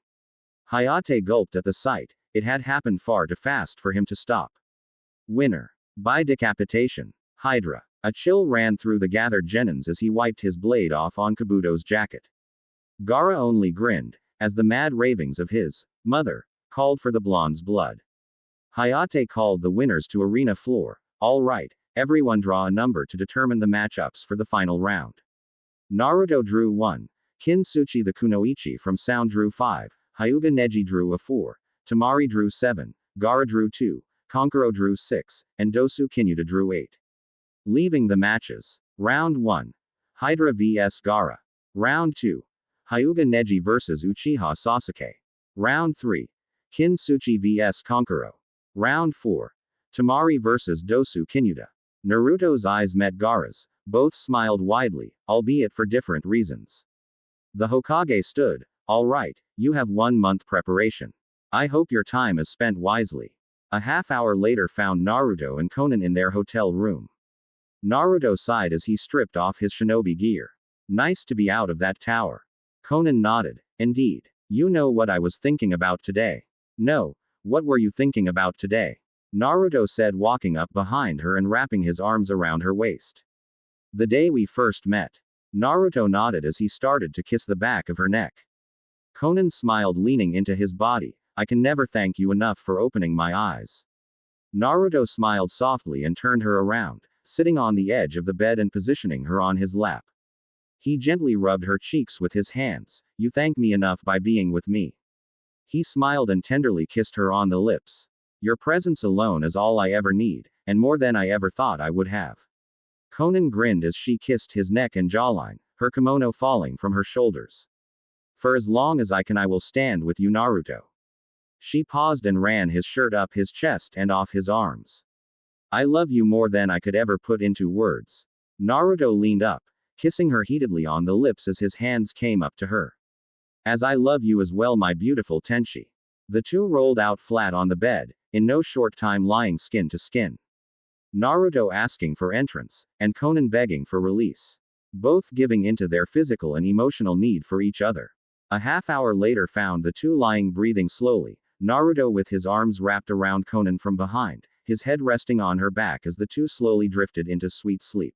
S1: Hayate gulped at the sight. It had happened far too fast for him to stop. Winner. By decapitation. Hydra. A chill ran through the gathered genins as he wiped his blade off on Kabuto's jacket. Gaara only grinned, as the mad ravings of his mother called for the blonde's blood. Hayate called the winners to arena floor. All right, everyone draw a number to determine the matchups for the final round. Naruto drew 1. Kinsuchi the Kunoichi from Sound drew 5. Hyuga Neji drew a 4. Tamari drew 7. Gaara drew 2. Konkuro drew 6. And Dosu Kinyuta drew 8. Leaving the matches. Round 1. Hydra vs Gaara. Round 2. Hyuga Neji vs Uchiha Sasuke. Round 3. Kinsuchi vs Konkuro. Round 4. Tamari vs Dosu Kinyuta. Naruto's eyes met Gaara's. Both smiled widely, albeit for different reasons. The Hokage stood. All right, you have 1 month preparation. I hope your time is spent wisely. A half hour later found Naruto and Konan in their hotel room. Naruto sighed as he stripped off his shinobi gear. Nice to be out of that tower. Konan nodded. Indeed. You know what I was thinking about today. No, what were you thinking about today? Naruto said, walking up behind her and wrapping his arms around her waist. The day we first met. Naruto nodded as he started to kiss the back of her neck. Konan smiled, leaning into his body. I can never thank you enough for opening my eyes. Naruto smiled softly and turned her around, sitting on the edge of the bed and positioning her on his lap. He gently rubbed her cheeks with his hands. You thank me enough by being with me. He smiled and tenderly kissed her on the lips. Your presence alone is all I ever need, and more than I ever thought I would have. Konan grinned as she kissed his neck and jawline, her kimono falling from her shoulders. For as long as I can, I will stand with you, Naruto. She paused and ran his shirt up his chest and off his arms. I love you more than I could ever put into words. Naruto leaned up, kissing her heatedly on the lips as his hands came up to her. As I love you as well, my beautiful Tenshi. The two rolled out flat on the bed, in no short time lying skin to skin. Naruto asking for entrance, and Konan begging for release. Both giving into their physical and emotional need for each other. A half hour later found the two lying breathing slowly, Naruto with his arms wrapped around Konan from behind, his head resting on her back as the two slowly drifted into sweet sleep.